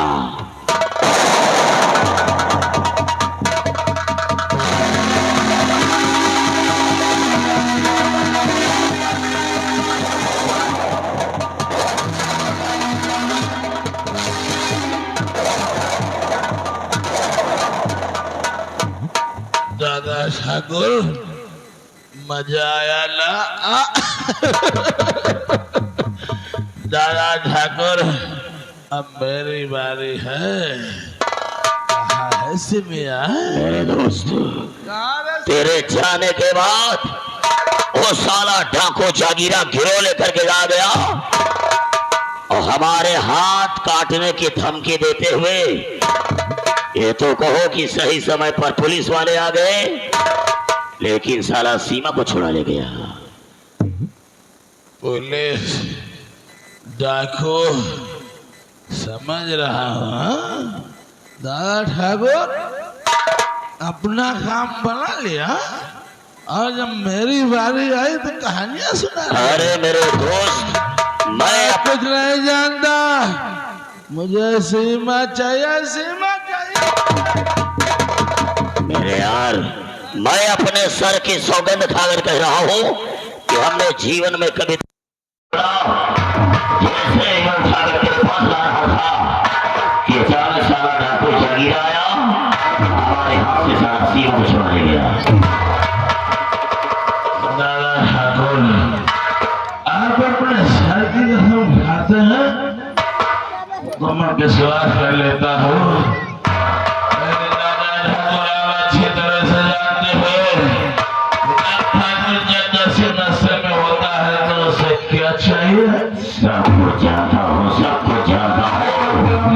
ठाकुर मजा आया ना दादा ठाकुर अब मेरी बारी है। कहाँ है सिमिया? मेरे दोस्त, तेरे जाने के बाद वो साला डाको जागीरा गिरोह लेकर के जा गया और हमारे हाथ काटने की धमकी देते हुए ये तो कहो कि सही समय पर पुलिस वाले आ गए, लेकिन साला सीमा को छुड़ा ले गया। पुलिस डाकू समझ रहा हूँ। दादा ठाकुर अपना काम बना लिया और जब मेरी बारी आई तो कहानियां सुना। अरे मेरे दोस्त, मैं कुछ नहीं जानता, मुझे सीमा चाहिए, सीमा चाहिए। मेरे यार, मैं अपने सर की सौगंध खाकर कह रहा हूँ कि हमने जीवन में कभी जैसे इमल सागर के पास ला रहा था कि अचानक साला डाकू जागीर आया, हमारे हाथ से सारा सीमा को छुड़ा ले गया। दादा ठाकुर आप अपने सर की कसम खाते हैं तो मैं विश्वास कर लेता हूँ। मेरे दादा ठाकुर आप अच्छी तरह से जानते हो ठाकुर जब नशे नशे में होता है तो उसे क्या चाहिए? सब कुछ जानता हूँ, सब कुछ जानता हूँ।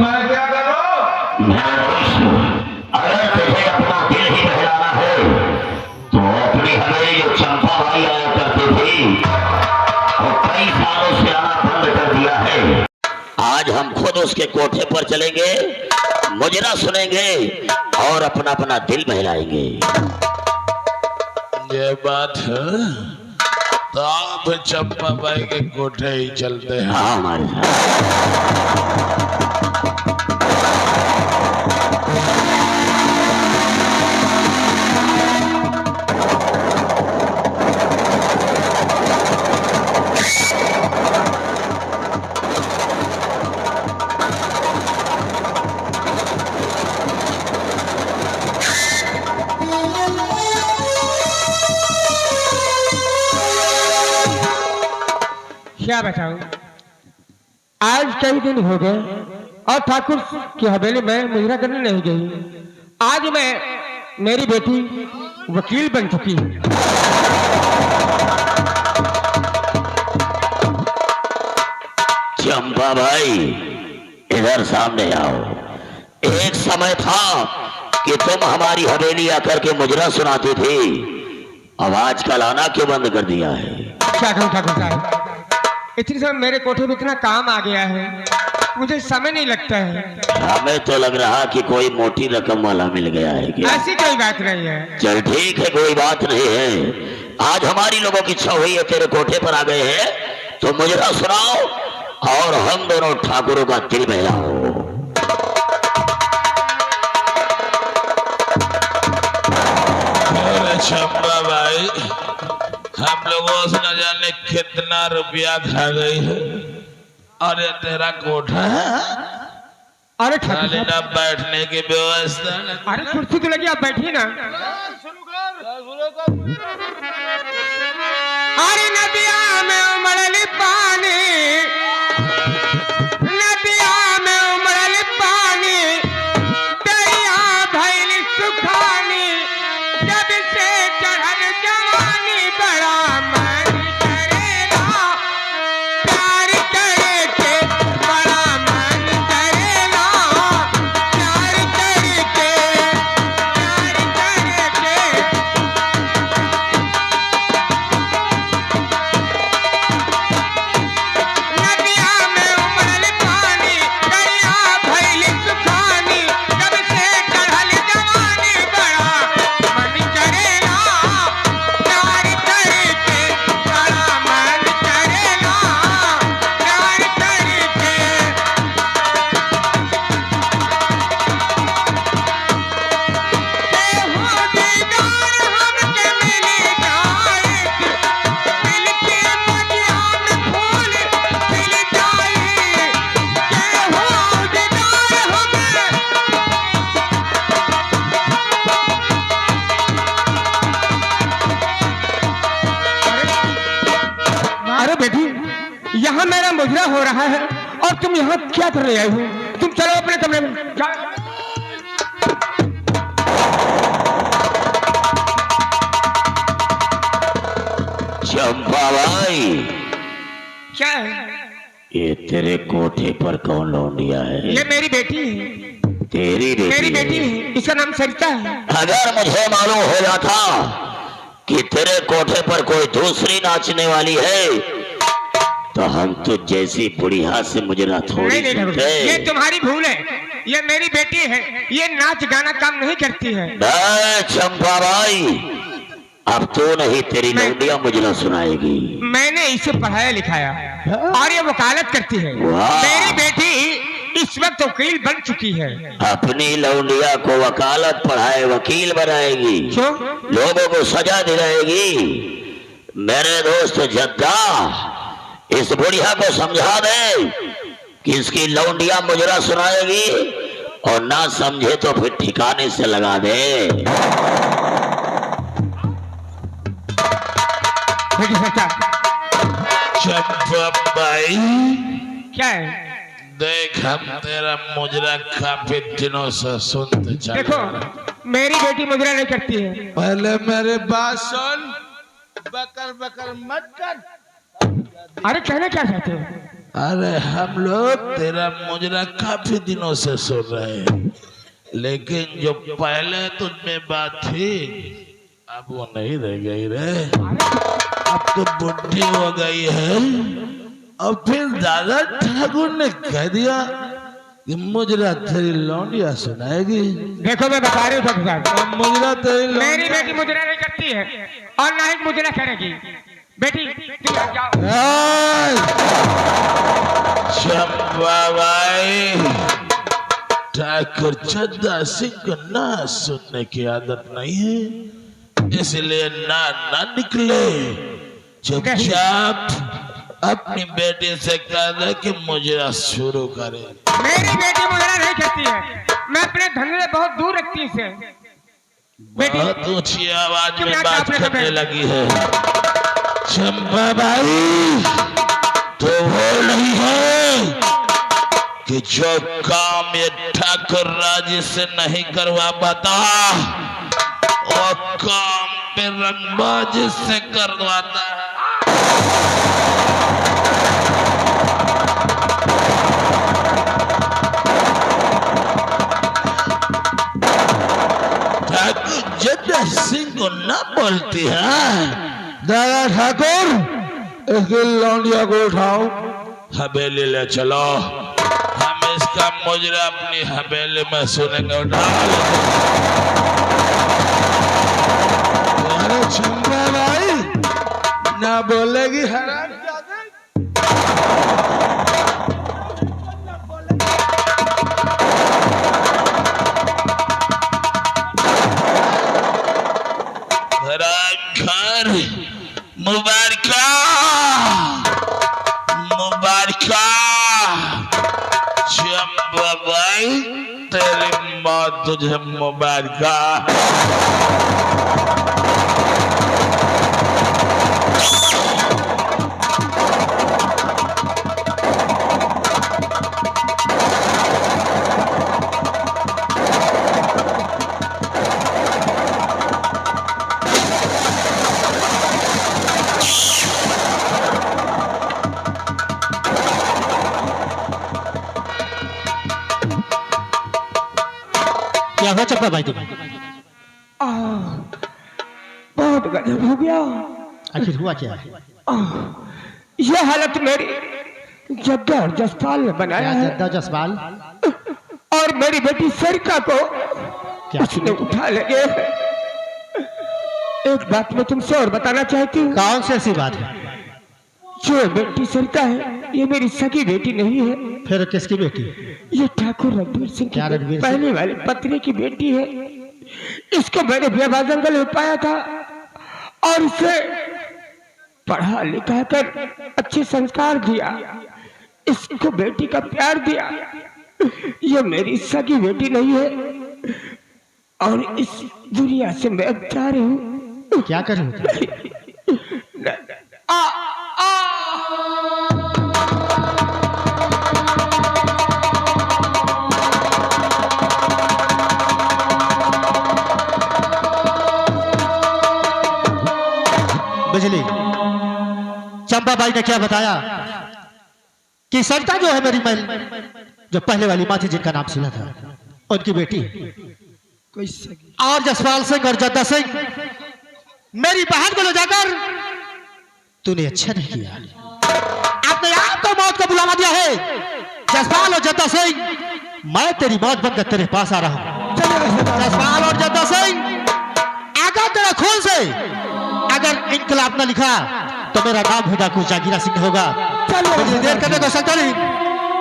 मैं क्या करूँ? मेरे दोस्त, अगर तुझे अपना दिल ही बहलाना है तो अपनी हवेली जो चंपा भाई आया करती थी और कई सालों से आना बंद कर दिया है, आज हम खुद उसके कोठे पर चलेंगे, मुजरा सुनेंगे और अपना अपना दिल बहलाएंगे। ये बात है तो आप चंपा बाई के कोठे ही चलते हैं। हाँ, हमारे साथ। क्या बताऊं, आज कई दिन हो गए और ठाकुर की हवेली में मुजरा करने नहीं गई। आज मैं मेरी बेटी वकील बन चुकी है। चंपा भाई, इधर सामने आओ। एक समय था कि तुम हमारी हवेली आकर के मुजरा सुनाती थी, अब आजकल आना क्यों बंद कर दिया है? क्या कहूं ठाकुर साहब, इतनी समय मेरे कोठे में इतना काम आ गया है, मुझे समय नहीं लगता है। हमें तो लग रहा कि कोई मोटी रकम वाला मिल गया है क्या? ऐसी कोई बात नहीं है। चल ठीक है, कोई बात नहीं है। आज हमारी लोगों की इच्छा हुई है तेरे कोठे पर आ गए हैं, तो मुजरा सुनाओ और हम दोनों ठाकुरों का दिल बहलाओ। अरे चंपा भाई, हम लोगों से न जाने कितना रुपया खा गई है और ये तेरा कोठा है। अरे ठाकुर खाली साहब, ना बैठने की व्यवस्था न। अरे कुर्सी तो लगी, आप बैठिए ना। अरे नदिया में उमड़ल पानी, नदिया में उमड़ल पानी, दरिया भइल सुखानी, जब से चढ़ल जवानी बड़ा मन करेला, प्यार करे के बड़ा मन करेला, प्यार करे के, प्यार करे के। बेटी, यहाँ मेरा मुजरा हो रहा है और तुम यहाँ क्या कर रहे हो? तुम चलो अपने कमरे में। चंपा भाई, क्या है? ये तेरे कोठे पर कौन लौंडिया है? ये मेरी बेटी है। तेरी बेटी? मेरी बेटी है, इसका नाम सरिता है। अगर मुझे मालूम हो जाता कि तेरे कोठे पर कोई दूसरी नाचने वाली है तो हम तो जैसी बुढ़िया से मुजरा थोड़ी सुनते। ये तुम्हारी भूल है, ये मेरी बेटी है, ये नाच गाना काम नहीं करती है। चंपा भाई, अब तो नहीं तेरी लौंडिया मुजरा सुनाएगी। मैंने इसे पढ़ाया लिखाया और ये वकालत करती है। मेरी बेटी इस वक्त वकील बन चुकी है। अपनी लौंडिया को वकालत पढ़ाए वकील बनाएगी, लोगों को सजा दिलाएगी। मेरे दोस्त जद्दा, इस बुढ़िया को समझा दे कि इसकी लौंडिया मुजरा सुनाएगी, और ना समझे तो फिर ठिकाने से लगा दे। चंपा भाई, क्या है? देख, हम तेरा मुजरा काफी दिनों से सुनते चले। देखो, मेरी बेटी मुजरा नहीं करती है। पहले मेरे बात सुन, बकर बकर मत कर। अरे कहना क्या चाहते हो? अरे हम लोग तेरा मुजरा काफी दिनों से सुन रहे हैं, लेकिन जो पहले तुझमें बात थी अब वो नहीं रह गई रे। अब तो बुढ़ी हो गई है। और फिर दादा ठाकुर ने कह दिया कि मुजरा तेरी लौंडिया सुनाएगी। देखो, मैं बता रही हूँ, मुजरा तेरी मेरी बेटी मुजरा नहीं करती है और ना ही मुजरा करेगी। बेटी तुम जाओ। चंपा भाई, ठाकुर जद्दा सिंह को ना सुनने की आदत नहीं है, इसलिए ना निकले। चुपचाप अपनी बेटी से कह दे कि मुजरा शुरू करे। मेरी बेटी मुजरा नहीं करती है, मैं अपने धंधे से बहुत दूर रखती हूँ इसे। बहुत ऊंची आवाज में बात करने लगी है। चंपा भाई, तो वो नहीं है कि जो काम ये ठाकुर राजी से नहीं करवा पाता, वो काम पे रंगबाजी से करवाता है। ठाकुर जद्दा सिंह को ना बोलती है। दादा ठाकुर, इसकी लौंडिया को उठाओ, हवेली ले चलो, हम इसका मुजरा अपनी हवेली में सुनेंगे। उठा अरे चंपा भाई, ना बोलेगी हराम। मुबारका मुबारका चंपा भाई, तेरी मौत तुझे मुबारका। क्या हुआ चंपा भाई तुम्हें? बहुत गजब हो गया। आखिर हुआ क्या? यह हालत मेरी जद्दा और जसपाल ने बनाया है। जद्दा जसपाल और मेरी बेटी सरिता को क्या उसने उठा ले गए। एक बात मैं तुमसे और बताना चाहती हूँ। कौन सी ऐसी बात है? जो बेटी सरिता है, ये मेरी सगी बेटी नहीं है। फिर किसकी बेटी? ये ठाकुर रणवीर सिंह की पहले वाली पत्नी की बेटी है। इसको मैंने बेबा जंगल में पाया था और इसे पढ़ा लिखा कर अच्छे संस्कार दिया, इसको बेटी का प्यार दिया। ये मेरी सगी बेटी नहीं है और इस दुनिया से मैं अब जा रही हूँ। क्या कर रहे हो? ने क्या बताया कि सरिता जो है मेरी महल, जो पहले वाली माँ थी जिनका नाम सिला था, उनकी बेटी, और जसपाल सिंह और जद्दा सिंह मेरी बहन को ले जाकर तूने अच्छा नहीं किया। अपने आप को मौत का बुलावा दिया है। जसपाल और जद्दा सिंह, मैं तेरी मौत बनकर तेरे पास आ रहा हूं। जसपाल और जद्दा सिंह, अगर तेरा खून से अगर इनकलाब न लिखा तो मेरा नाम होगा कुछ जागीरा सिंह होगा। मुझे देर करने को सकता नहीं।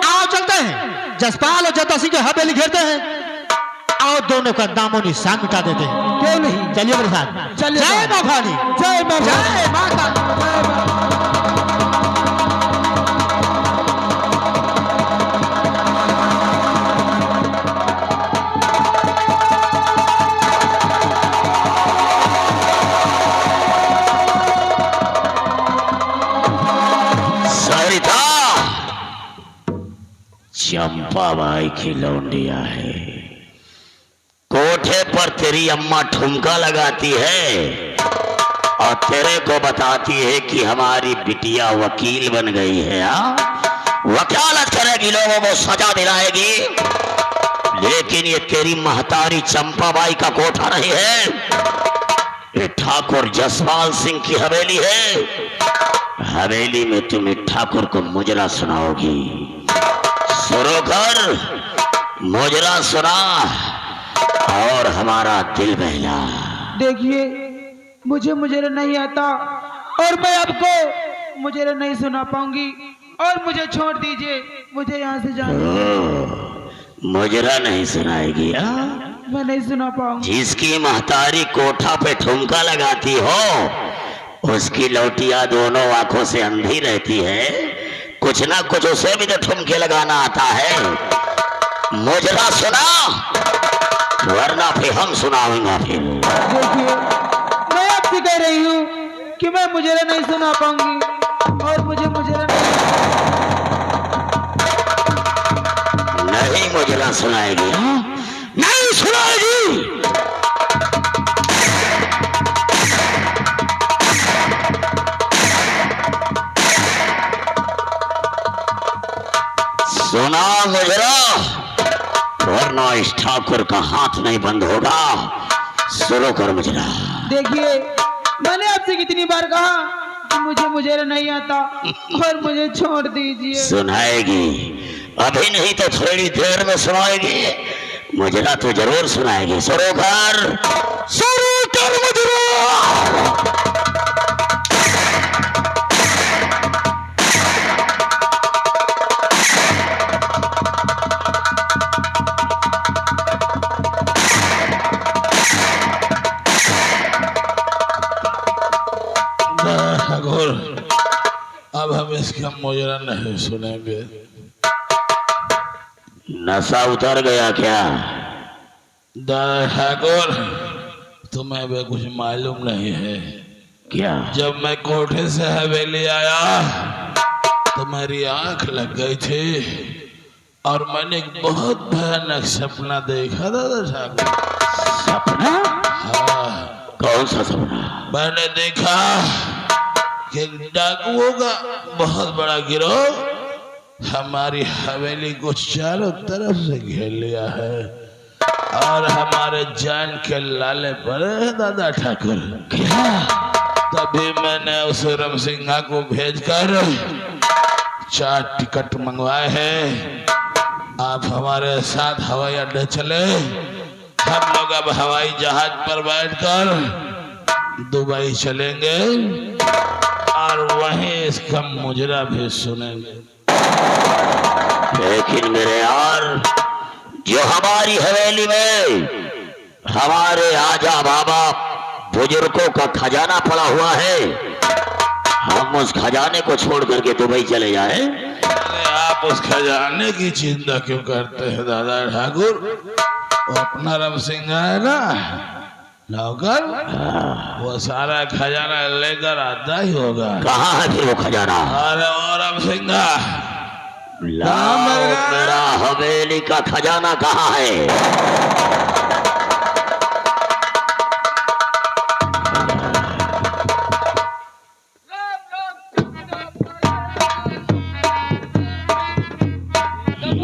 आओ चलते हैं, जसपाल और जद्दा सिंह की हवेली घेरते हैं और दोनों का नामो निशान मिटा देते हैं। क्यों नहीं? चलिए मेरे साथ। चलिए। जय मां भवानी, जय मां भवानी। जय माता। सरिता, चंपा बाई की लौंडिया है। कोठे पर तेरी अम्मा ठुमका लगाती है और तेरे को बताती है कि हमारी बिटिया वकील बन गई है। वकालत करेगी, लोगों को सजा दिलाएगी। लेकिन ये तेरी महतारी चंपाबाई का कोठा नहीं है, ये ठाकुर जसपाल सिंह की हवेली है। हवेली में तुम्हें ठाकुर को मुजरा सुनाओगी। शुरू कर, मुजरा सुना और हमारा दिल बहला। देखिए, मुझे मुजरा नहीं आता और मैं आपको मुजरा नहीं सुना पाऊंगी और मुझे छोड़ दीजिए, मुझे यहाँ से जाना। मुजरा नहीं सुनाएगी? मैं नहीं सुना पाऊंगी। जिसकी महतारी कोठा पे ठुमका लगाती हो उसकी लौटिया दोनों आंखों से अंधी रहती है। कुछ ना कुछ उसे भी तो ठुमके लगाना आता है। मुजरा सुना, वरना फिर हम सुनाऊंगा। फिर देखिए, मैं आपसे कह रही हूँ कि मैं मुजरा नहीं सुना पाऊंगी और मुझे मुजरा नहीं मुजरा सुनाएगी। नहीं सुनाएगी। सुना मुजरा, वरना इस ठाकुर का हाथ नहीं बंद होगा। शुरू कर मुजरा। देखिए, मैंने आपसे कितनी बार कहा कि मुझे मुजरा नहीं आता और मुझे छोड़ दीजिए। सुनाएगी, अभी नहीं तो थोड़ी देर में सुनाएगी। मुजरा तो जरूर सुनाएगी। शुरू कर मुजरा। ठाकुर, अब हम इसका मुजरा नहीं सुनेंगे। नशा उतर गया क्या? ठाकुर, तुम्हें भी कुछ मालूम नहीं है क्या? जब मैं कोठे से हवेली आया तो मेरी आंख लग गई थी और मैंने एक बहुत भयानक सपना देखा दादा ठाकुर। सपना? हाँ, कौन सा सपना? मैंने देखा कि डाकुओं का बहुत बड़ा गिरोह हमारी हवेली को चारों तरफ से घेर लिया है और हमारे जान के लाले पर है दादा ठाकुर। क्या? तभी मैंने उस रमसिंगा को भेजकर 4 टिकट मंगवाए हैं। आप हमारे साथ हवाई अड्डे चले। हम लोग अब हवाई जहाज पर बैठकर दुबई चलेंगे और वहीं इसका मुजरा भी सुनेंगे। लेकिन मेरे यार, जो हमारी हवेली में हमारे आजा बाबा बुजुर्गों का खजाना पड़ा हुआ है, हम उस खजाने को छोड़ करके दुबई चले जाए? अरे आप उस खजाने की चिंता क्यों करते हैं दादा ठाकुर? वो अपना रमसिंगा है ना नौकर, वो सारा खजाना लेकर आता ही होगा। कहाँ है फिर वो खजाना? अरे वो रमसिंगा लाओ, मेरा हवेली का खजाना कहाँ है?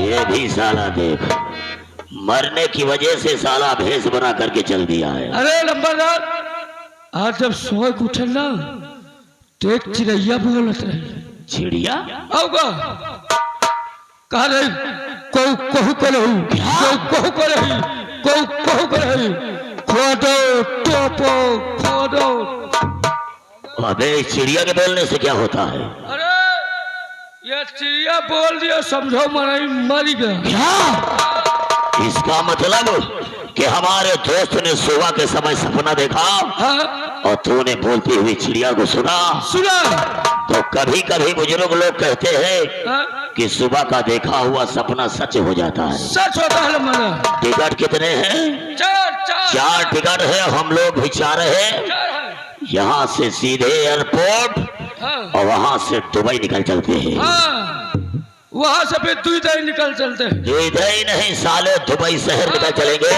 ये भी साला देख, मरने की वजह से साला भेष बना करके चल दिया है। अरे लंबादार, आज जब सोए के उठल ना तो एक चिड़ैया बोलत रही। चिड़िया? आऊगा कहा रही को कहू करहु, को कहू करही, को कहू करही, खोदो टोपो खोदो। अबे इस चिड़िया के बोलने से क्या होता है? अरे ये चिड़िया बोल दिया समझो मरई मर गया। क्या? इसका मतलब कि हमारे दोस्त ने सुबह के समय सपना देखा हाँ और तूने बोलती हुई चिड़िया को सुना। सुना। तो कभी कभी बुजुर्ग लोग कहते हैं हाँ? कि सुबह का देखा हुआ सपना सच हो जाता है। सच होता है लंबादार। टिकट कितने हैं? चार टिकट है, हम लोग भी चार है। यहाँ से सीधे एयरपोर्ट हाँ। और वहाँ से दुबई निकल चलते हैं। हाँ, वहां से फिर दुई निकल चलते हैं। दुई नहीं साले, दुबई शहर निकल चलेंगे।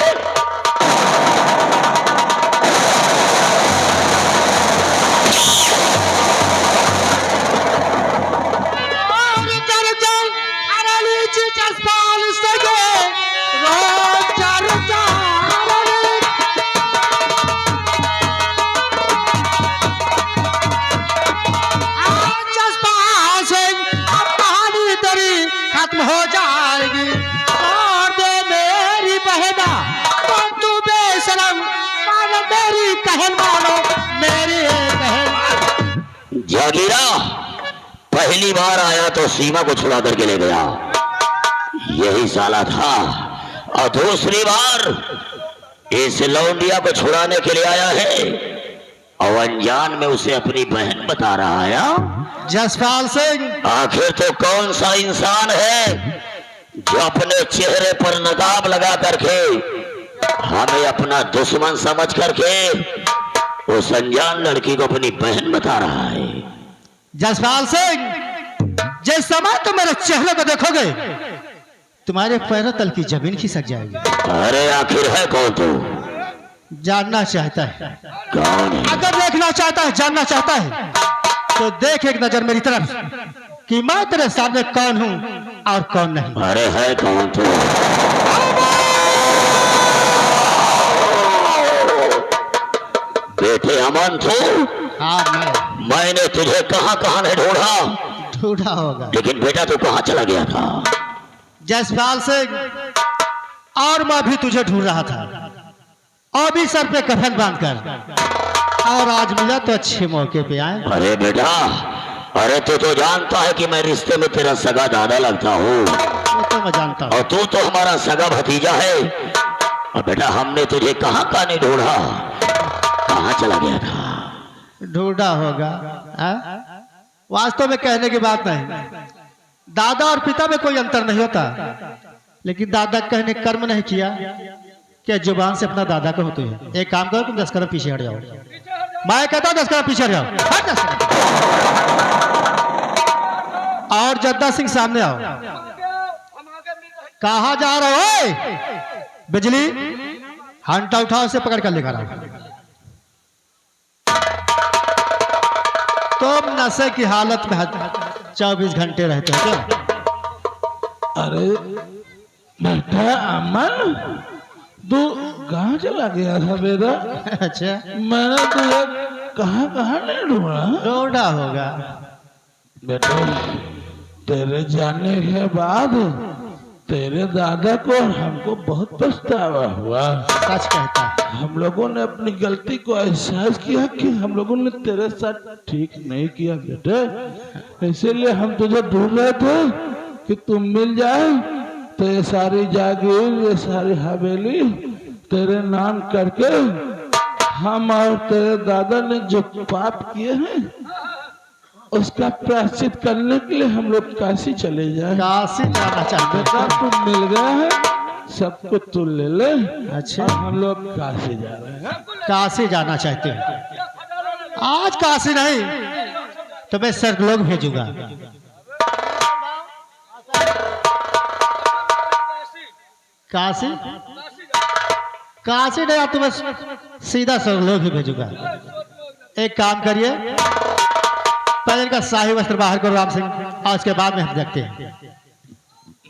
खत्म हो जाएगी और दे मेरी बहना तो तू बेशरम मानो मेरी कहन, मानो मेरी कहन। जागीरा पहली बार आया तो सीमा को छुड़ा करके ले गया, यही साला था। और दूसरी बार इस लौंडिया को छुड़ाने के लिए आया है और अनजान में उसे अपनी बहन बता रहा है। जसपाल सिंह, आखिर तो कौन सा इंसान है जो अपने चेहरे पर नकाब लगा करके हमें अपना दुश्मन समझ करके उस अनजान लड़की को अपनी बहन बता रहा है? जसपाल सिंह, जिस समय तुम मेरे चेहरे को देखोगे तुम्हारे पैरों तल की जमीन खिसक जाएगी। अरे आखिर है कौन तू? जानना चाहता है? कौन है? अगर देखना चाहता है, जानना चाहता है तो देख एक नजर मेरी तरफ कि मैं तेरे सामने कौन हूं और कौन नहीं। अरे है कौन तू? बेटे अमन तू? हाँ मैंने तुझे कहां कहां नहीं ढूंढा, ढूंढा होगा, लेकिन बेटा तू कहां चला गया था? जसपाल सिंह, और मैं भी तुझे ढूंढ रहा था, और भी सर पे कफन बांधकर, और आज मिला तो अच्छे मौके पे आए। अरे बेटा, अरे तू तो जानता है कि मैं रिश्ते में तेरा सगा दादा लगता हूँ, वो तो मैं जानता हूँ। और तू तो हमारा सगा भतीजा है। और बेटा हमने तुझे कहां कहां नहीं ढूंढा, कहां चला गया था? ढूंढा होगा। वास्तव में कहने की बात नहीं, दादा और पिता में कोई अंतर नहीं होता, लेकिन दादा कहने कर्म नहीं किया क्या जुबान से अपना दादा को होती है। एक काम करो, तुम 10 कदम पीछे हट जाओ। मैं कहता हूं 10 कदम पीछे हट जाओ। हट 10 कदम। और जद्दा सिंह सामने आओ। कहा जा रहे हो? बिजली हंटा उठाओ, से पकड़ कर लेकर आओ। तुम नशे की हालत में 24 घंटे रहते हो क्या? अरे बेटा अमन, तू कहाँ चला गया था बेटा? अच्छा, मैंने तुझे कहाँ कहाँ नहीं ढूंढा ढूंढा होगा। बेटा। तेरे जाने के बाद तेरे दादा को और हमको बहुत पछतावा हुआ। सच कहता है। हम लोगों ने अपनी गलती को एहसास किया कि हम लोगों ने तेरे साथ ठीक नहीं किया बेटे, इसीलिए हम तुझे ढूंढ रहे थे कि तुम मिल जाए तो ये सारी जागीर, ये सारी हवेली तेरे नाम करके हम और तेरे दादा ने जो पाप किए हैं उसका प्रायश्चित करने के लिए हम लोग काशी चले जाए। काशी जाना चाहते बेटा हो? तू मिल गया है, सब कुछ तू ले ले। अच्छा, अब हम लोग काशी जा रहे हैं। काशी जाना चाहते हो? आज काशी नहीं तो मैं स्वर्गलोक भेजूंगा। काशी काशी नहीं, तो मैं सीधा स्वर्गलोक ही भेजूंगा। एक काम करिए, पहले इनका शाही वस्त्र बाहर करो राम सिंह, और उसके बाद में हम देखते हैं।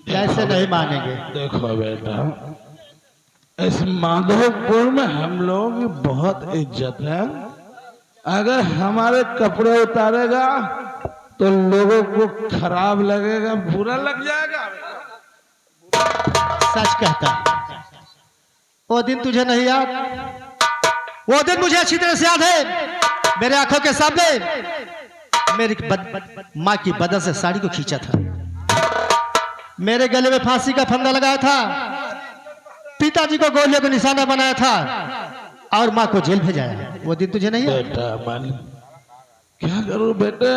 कैसे नहीं मानेंगे? देखो बेटा, इस माधोपुर में हम लोगों की बहुत इज्जत है। अगर हमारे कपड़े उतारेगा तो लोगों को खराब लगेगा, बुरा लग जाएगा। सच कहता। वो दिन तुझे नहीं याद? वो दिन मुझे अच्छी तरह से याद है। मेरे आंखों के सामने मेरी माँ की बदन से साड़ी को खींचा था, मेरे गले में फांसी का फंदा लगाया था, पिताजी को गोलियों को निशाना बनाया था और माँ को जेल भेजाया। वो दिन तुझे नहीं याद? बेटा मन क्या करूं बेटे,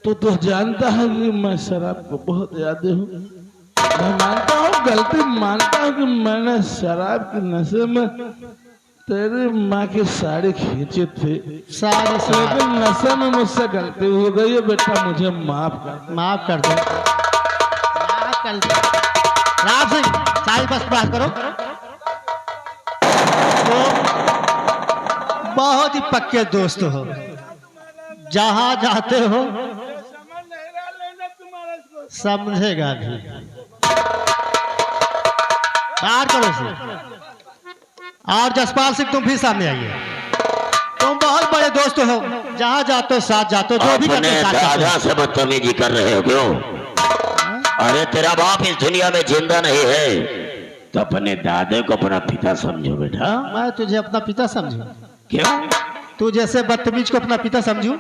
तो जानता है कि मैं शराब को बहुत यादें हूँ। मैं मानता हूँ, गलती मानता हूँ कि मैंने शराब के नशे में तेरी माँ की साड़ी खींची थी, लेकिन नशे में मुझसे गलती हो गई है बेटा, मुझे माफ कर। माफ कर दो, माफ कर दो। राम सिंह, साहिल बस बात करो। तो बहुत ही पक्के दोस्त हो, जहां जाते हो समझेगा भी। बात करो से। और जसपाल सिंह, तुम भी सामने आइए। तुम बहुत बड़े दोस्त हो, जहां जाते हो साथ जाते हो, जो भी करते हो साथ करते हो। दादा से बदतमीजी कर रहे हो क्यों? अरे तेरा बाप इस दुनिया में जिंदा नहीं है, तो अपने दादे को अपना पिता समझो बेटा। मैं तुझे अपना पिता समझू? क्यों? तू जैसे बदतमीज को अपना पिता समझू?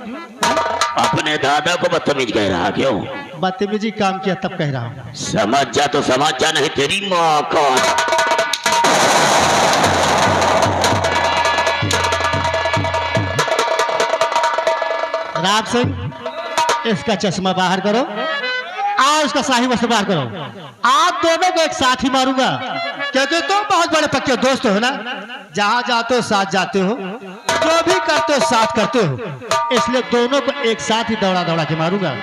अपने दादा को बदतमीज कह रहा क्यों? बदतमीजी काम किया तब कह रहा हूँ। समझ जा तो समझ जा, नहीं तेरी माँ का। राज सिंह, इसका चश्मा बाहर करो और उसका शाही वस्त्र बाहर करो। आप दोनों को एक साथ ही मारूंगा, क्योंकि तुम बहुत बड़े पक्के दोस्त हो ना। जहां जाते हो साथ जाते हो, जो भी करते हो साथ करते हो, इसलिए दोनों को एक साथ ही दौड़ा दौड़ा के मारूंगा।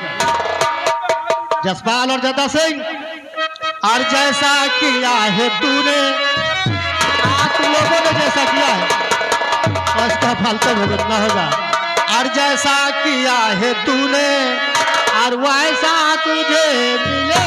जसपाल और जदा सिंह, और जैसा किया है तूने, आप लोगों ने जैसा किया है उसका फल तो भुगतना होगा। और जैसा किया है तूने, और वैसा तुझे मिलेगा।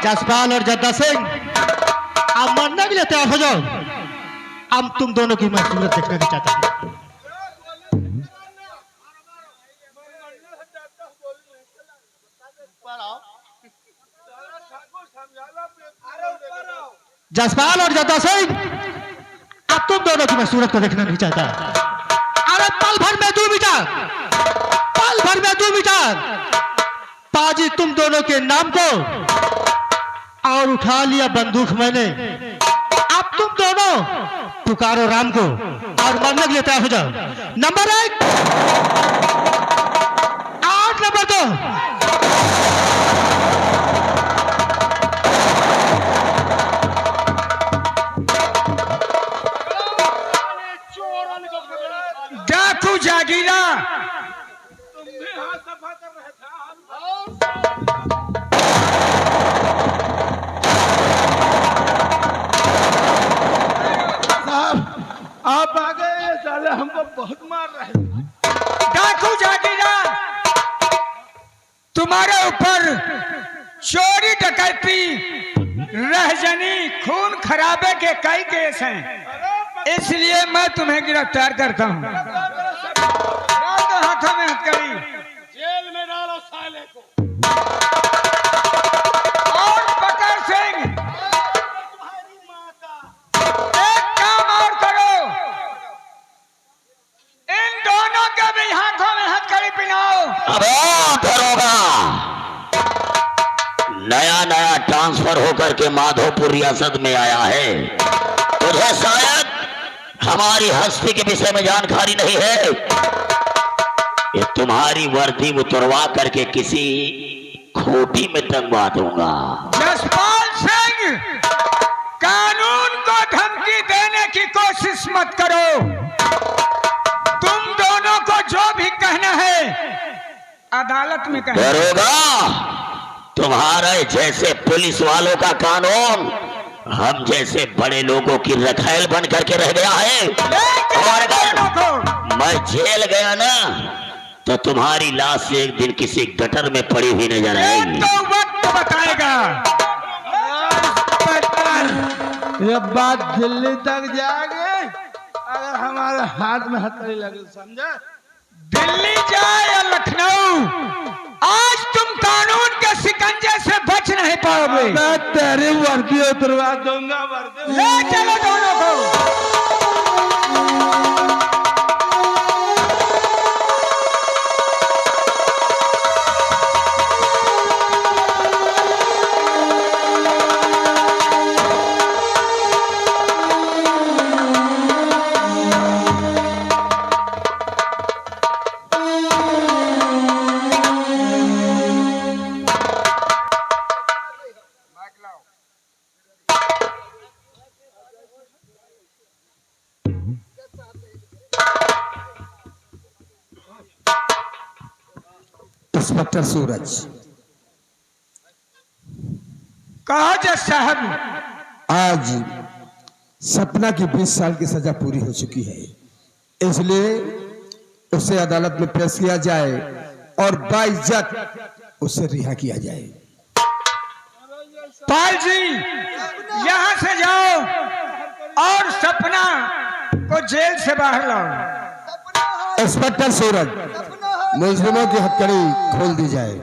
जसपाल और जद्दा सिंह, आप मरने के लिए तैयार हो जाओ। अब तुम दोनों की मैं सूरत देखना नहीं चाहता। जसपाल और जद्दा सिंह, अब तुम दोनों की मैं सूरत को देखना नहीं चाहता। अरे पल भर में तू विचार, पल भर में तू विचार, पाजी तुम दोनों के नाम को और उठा लिया बंदूक मैंने। अब तुम दोनों पुकारो राम को और मरने के लिए तैयार हो जाओ। नंबर 1 और नंबर 2। डाकू जागीरा, आप आ गए, साले हमको बहुत मार रहे हैं। डाकू जागीरा, तुम्हारे ऊपर चोरी डकैती रहजनी खून खराबे के कई केस हैं, इसलिए मैं तुम्हें गिरफ्तार करता हूँ। हाथों में हथकड़ी, जेल में डालो साले को। और पकड़ सिंह, एक काम और करो, इन दोनों के भी हाथों में हथकड़ी पहनाओ। अबे दरोगा, नया नया ट्रांसफर होकर के माधोपुर रियासत में आया है, तुझे शायद हमारी हस्ती के विषय में जानकारी नहीं है। ये तुम्हारी वर्दी उतरवा करके किसी खूंटी में टंगवा दूंगा। जसपाल सिंह, कानून को धमकी देने की कोशिश मत करो। तुम दोनों को जो भी कहना है अदालत में कहना। दरोगा, तुम्हारे जैसे पुलिस वालों का कानून हम जैसे बड़े लोगों की रखैल बन करके रह गया है। और अगर मैं जेल गया ना तो तुम्हारी लाश एक दिन किसी गटर में पड़ी हुई नजर आएगी। तो वक्त बताएगा। ये बात दिल्ली तक जाएगी अगर हमारे हाथ में हथकड़ी लगे, समझे? दिल्ली जाए या लखनऊ, आज तुम कानून के शिकंजे से बच नहीं पाओगे। मैं तेरी वर्दी उतरवा दूंगा। वर्दी ले चलो दोनों को। इंस्पेक्टर सूरज, कहो जज साहब। आज सपना की 20 साल की सजा पूरी हो चुकी है, इसलिए उसे अदालत में पेश किया जाए और बाइज्जत उसे रिहा किया जाए। पाल जी, यहाँ से जाओ और सपना को जेल से बाहर लाओ। इंस्पेक्टर सूरज, मुलजिमों की हथकड़ी खोल दी जाए।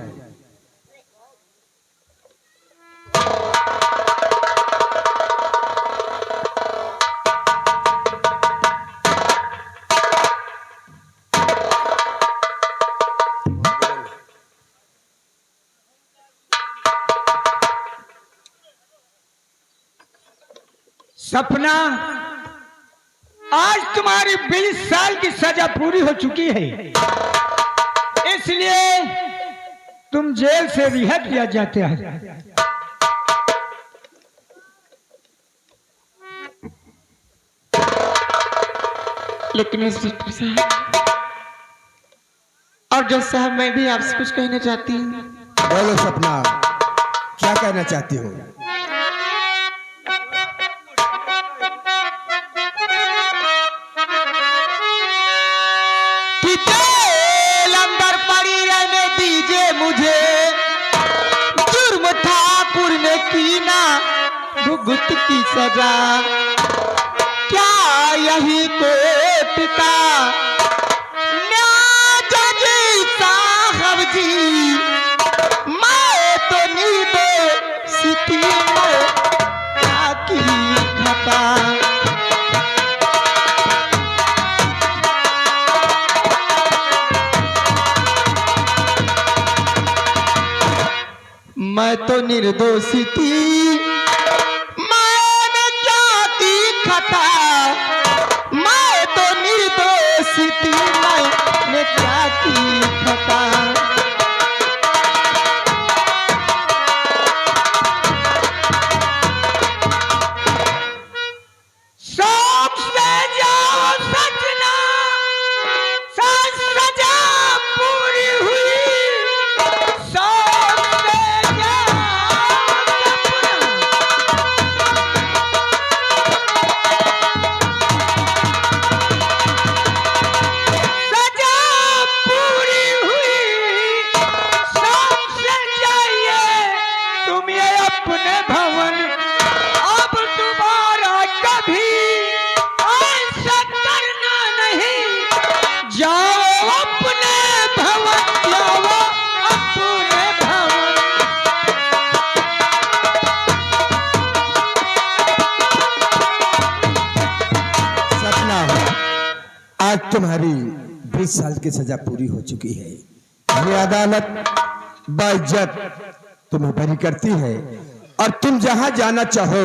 सपना, आज तुम्हारी 20 साल की सजा पूरी हो चुकी है, इसलिए तुम जेल से रिहा किया जाते हैं। लेकिन इंस्पेक्टर साहब और जज साहब, मैं भी आपसे कुछ कहना चाहती हूँ। बोलो सपना, क्या कहना चाहती हो? कि जेल अंदर पड़ी रहने दीजिए मुझे, जुर्म ठाकुर ने की ना भुगत की सजा, क्या यही कोर्ट का न्याय जज साहब जी? मैं तो निर्दोषी में क्या की खता। मैं तो निर्दोषी थी, मैंने क्या की खता, मैं तो निर्दोषी थी, मैंने क्या की खता। आज तुम्हारी 20 साल की सजा पूरी हो चुकी है। ये अदालत बाइज्जत तुम्हें बरी करती है और तुम जहां जाना चाहो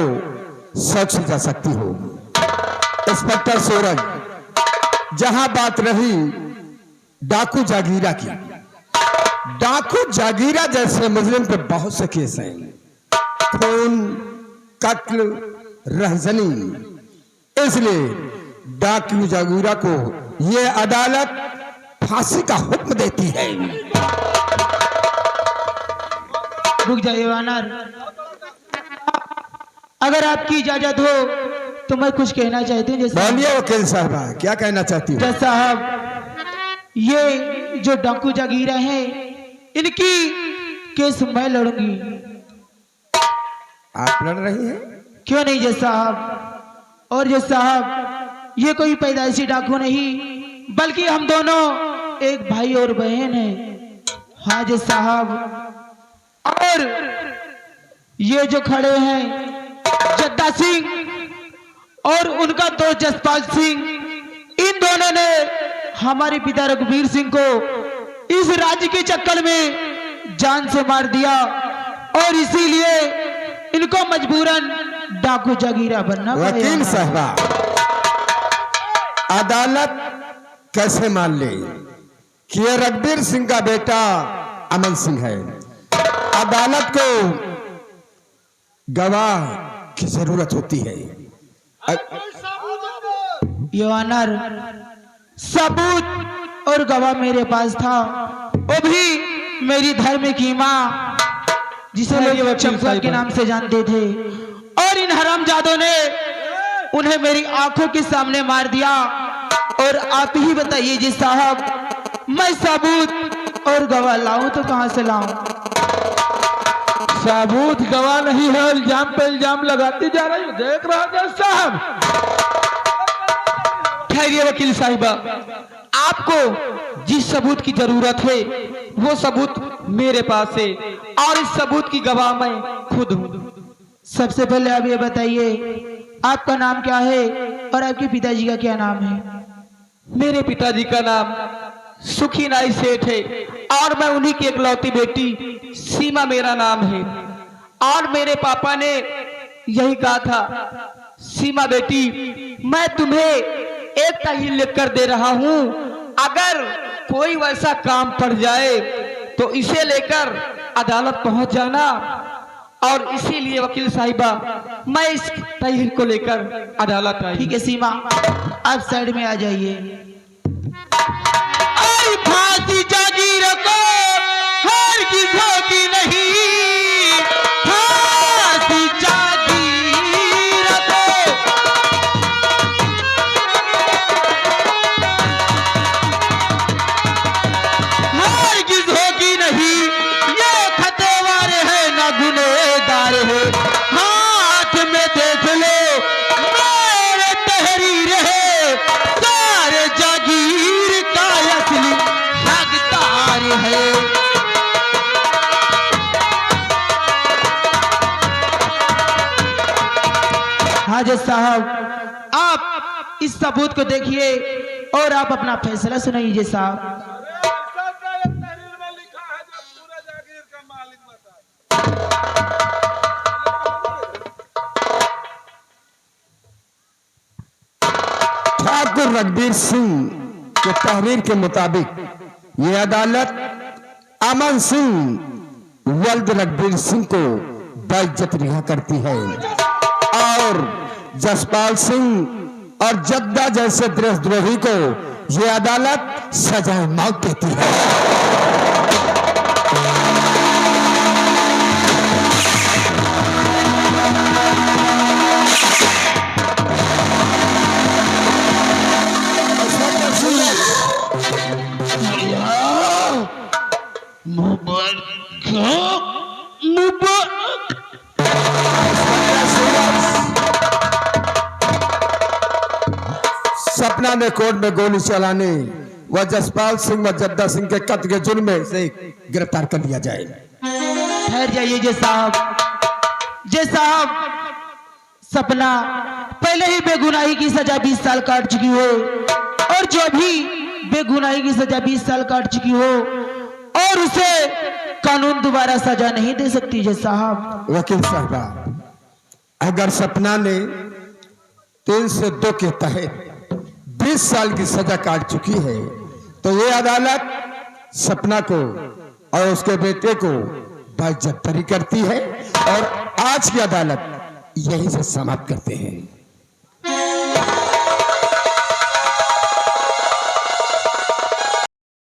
सौख से जा सकती हो। इंस्पेक्टर सूरज, जहां बात रही डाकू जागीरा की, डाकू जागीरा जैसे मुजरिम पे बहुत से केस हैं, खून, कत्ल, रहजनी। इसलिए डाकू जागीरा को यह अदालत फांसी का हुक्म देती है। रुक जाइए वानर, अगर आपकी इजाजत हो तो मैं कुछ कहना चाहती हूँ। जैसे बोलिए वकील साहबा, क्या कहना चाहती हो? साहब, ये जो डाकू जागीरा है इनकी केस मैं लड़ूंगी। आप लड़ रही हैं? क्यों नहीं जज साहब। और जज साहब, ये कोई पैदाइशी डाकू नहीं बल्कि हम दोनों एक भाई और बहन हैं। हाँ जज साहब, और ये जो खड़े हैं जद्दा सिंह और उनका दोस्त जसपाल सिंह, इन दोनों ने हमारे पिता रघुवीर सिंह को इस राज्य के चक्कर में जान से मार दिया और इसीलिए इनको मजबूरन डाकू जागीरा बनना पड़ा। वकील साहबा, अदालत कैसे मान ले कि ये रघुवीर सिंह का बेटा अमन सिंह है? अदालत को गवाह की जरूरत होती है। योर सबूत और गवाह मेरे पास था, वो भी मेरी धर्म की माँ जिसे लोग चंपा के नाम से जानते थे, और इन हरामजादों ने उन्हें मेरी आंखों के सामने मार दिया। और आप ही बताइए जी साहब, मैं सबूत और गवाह लाऊं तो कहां से लाऊं? सबूत गवाह नहीं है, इल्जाम पे इल्जाम लगाती जा रही हूँ, देख रहा जज साहब। ठहरिए वकील साहिबा, आपको जिस सबूत की जरूरत है वो सबूत मेरे पास है और इस सबूत की गवाह मैं खुद हूँ। सबसे पहले आप ये बताइए, आपका नाम क्या है और आपके पिताजी का क्या नाम है? मेरे पिताजी का नाम सुखी नाई सेठ है और मैं उन्हीं की इकलौती बेटी सीमा मेरा नाम है। और मेरे पापा ने यही कहा था, सीमा बेटी, मैं तुम्हें एक तहरीर लिख कर दे रहा हूं, अगर कोई वैसा काम पड़ जाए तो इसे लेकर अदालत पहुंच जाना। और इसीलिए वकील साहिबा, मैं इस तहरीर को लेकर अदालत आई। ठीक है सीमा, आप साइड में आ जाइए। फांसी जागीर को हरगिज़ होगी नहीं, फांसी जागीर को हरगिज़ होगी नहीं। ये खतेवार है ना गुनहगार है, हाथ में देख लो मेरे तहरीर है, सारे जागीर का असली हकदार है। हाँ जज साहब, आप इस सबूत को देखिए और आप अपना फैसला सुनाइए जज साहब। तहरीर में लिखा है जो पूरे जागीर का मालिक बता। रघबीर सिंह के तहरीर के मुताबिक ये अदालत अमन सिंह वल्द रघबीर सिंह को बाइज्जत रिहा करती है और जसपाल सिंह और जद्दा जैसे देशद्रोही को ये अदालत सजाए मौत देती है। सपना ने कोर्ट में गोली चलाने व जसपाल सिंह व जद्दा सिंह के कत्ल के जुर्म में से गिरफ्तार कर लिया जाए। ठहर जाइए जे साहब सपना पहले ही बेगुनाही की सजा 20 साल काट चुकी हो और जो भी बेगुनाही की सजा 20 साल काट चुकी हो और उसे कानून दोबारा सजा नहीं दे सकती जे साहब। वकील साहबा, अगर सपना ने 3 से 2 के तहत 20 साल की सजा काट चुकी है तो ये अदालत सपना को और उसके बेटे को बाइज्जत बरी करती है और आज की अदालत यहीं से समाप्त करते हैं।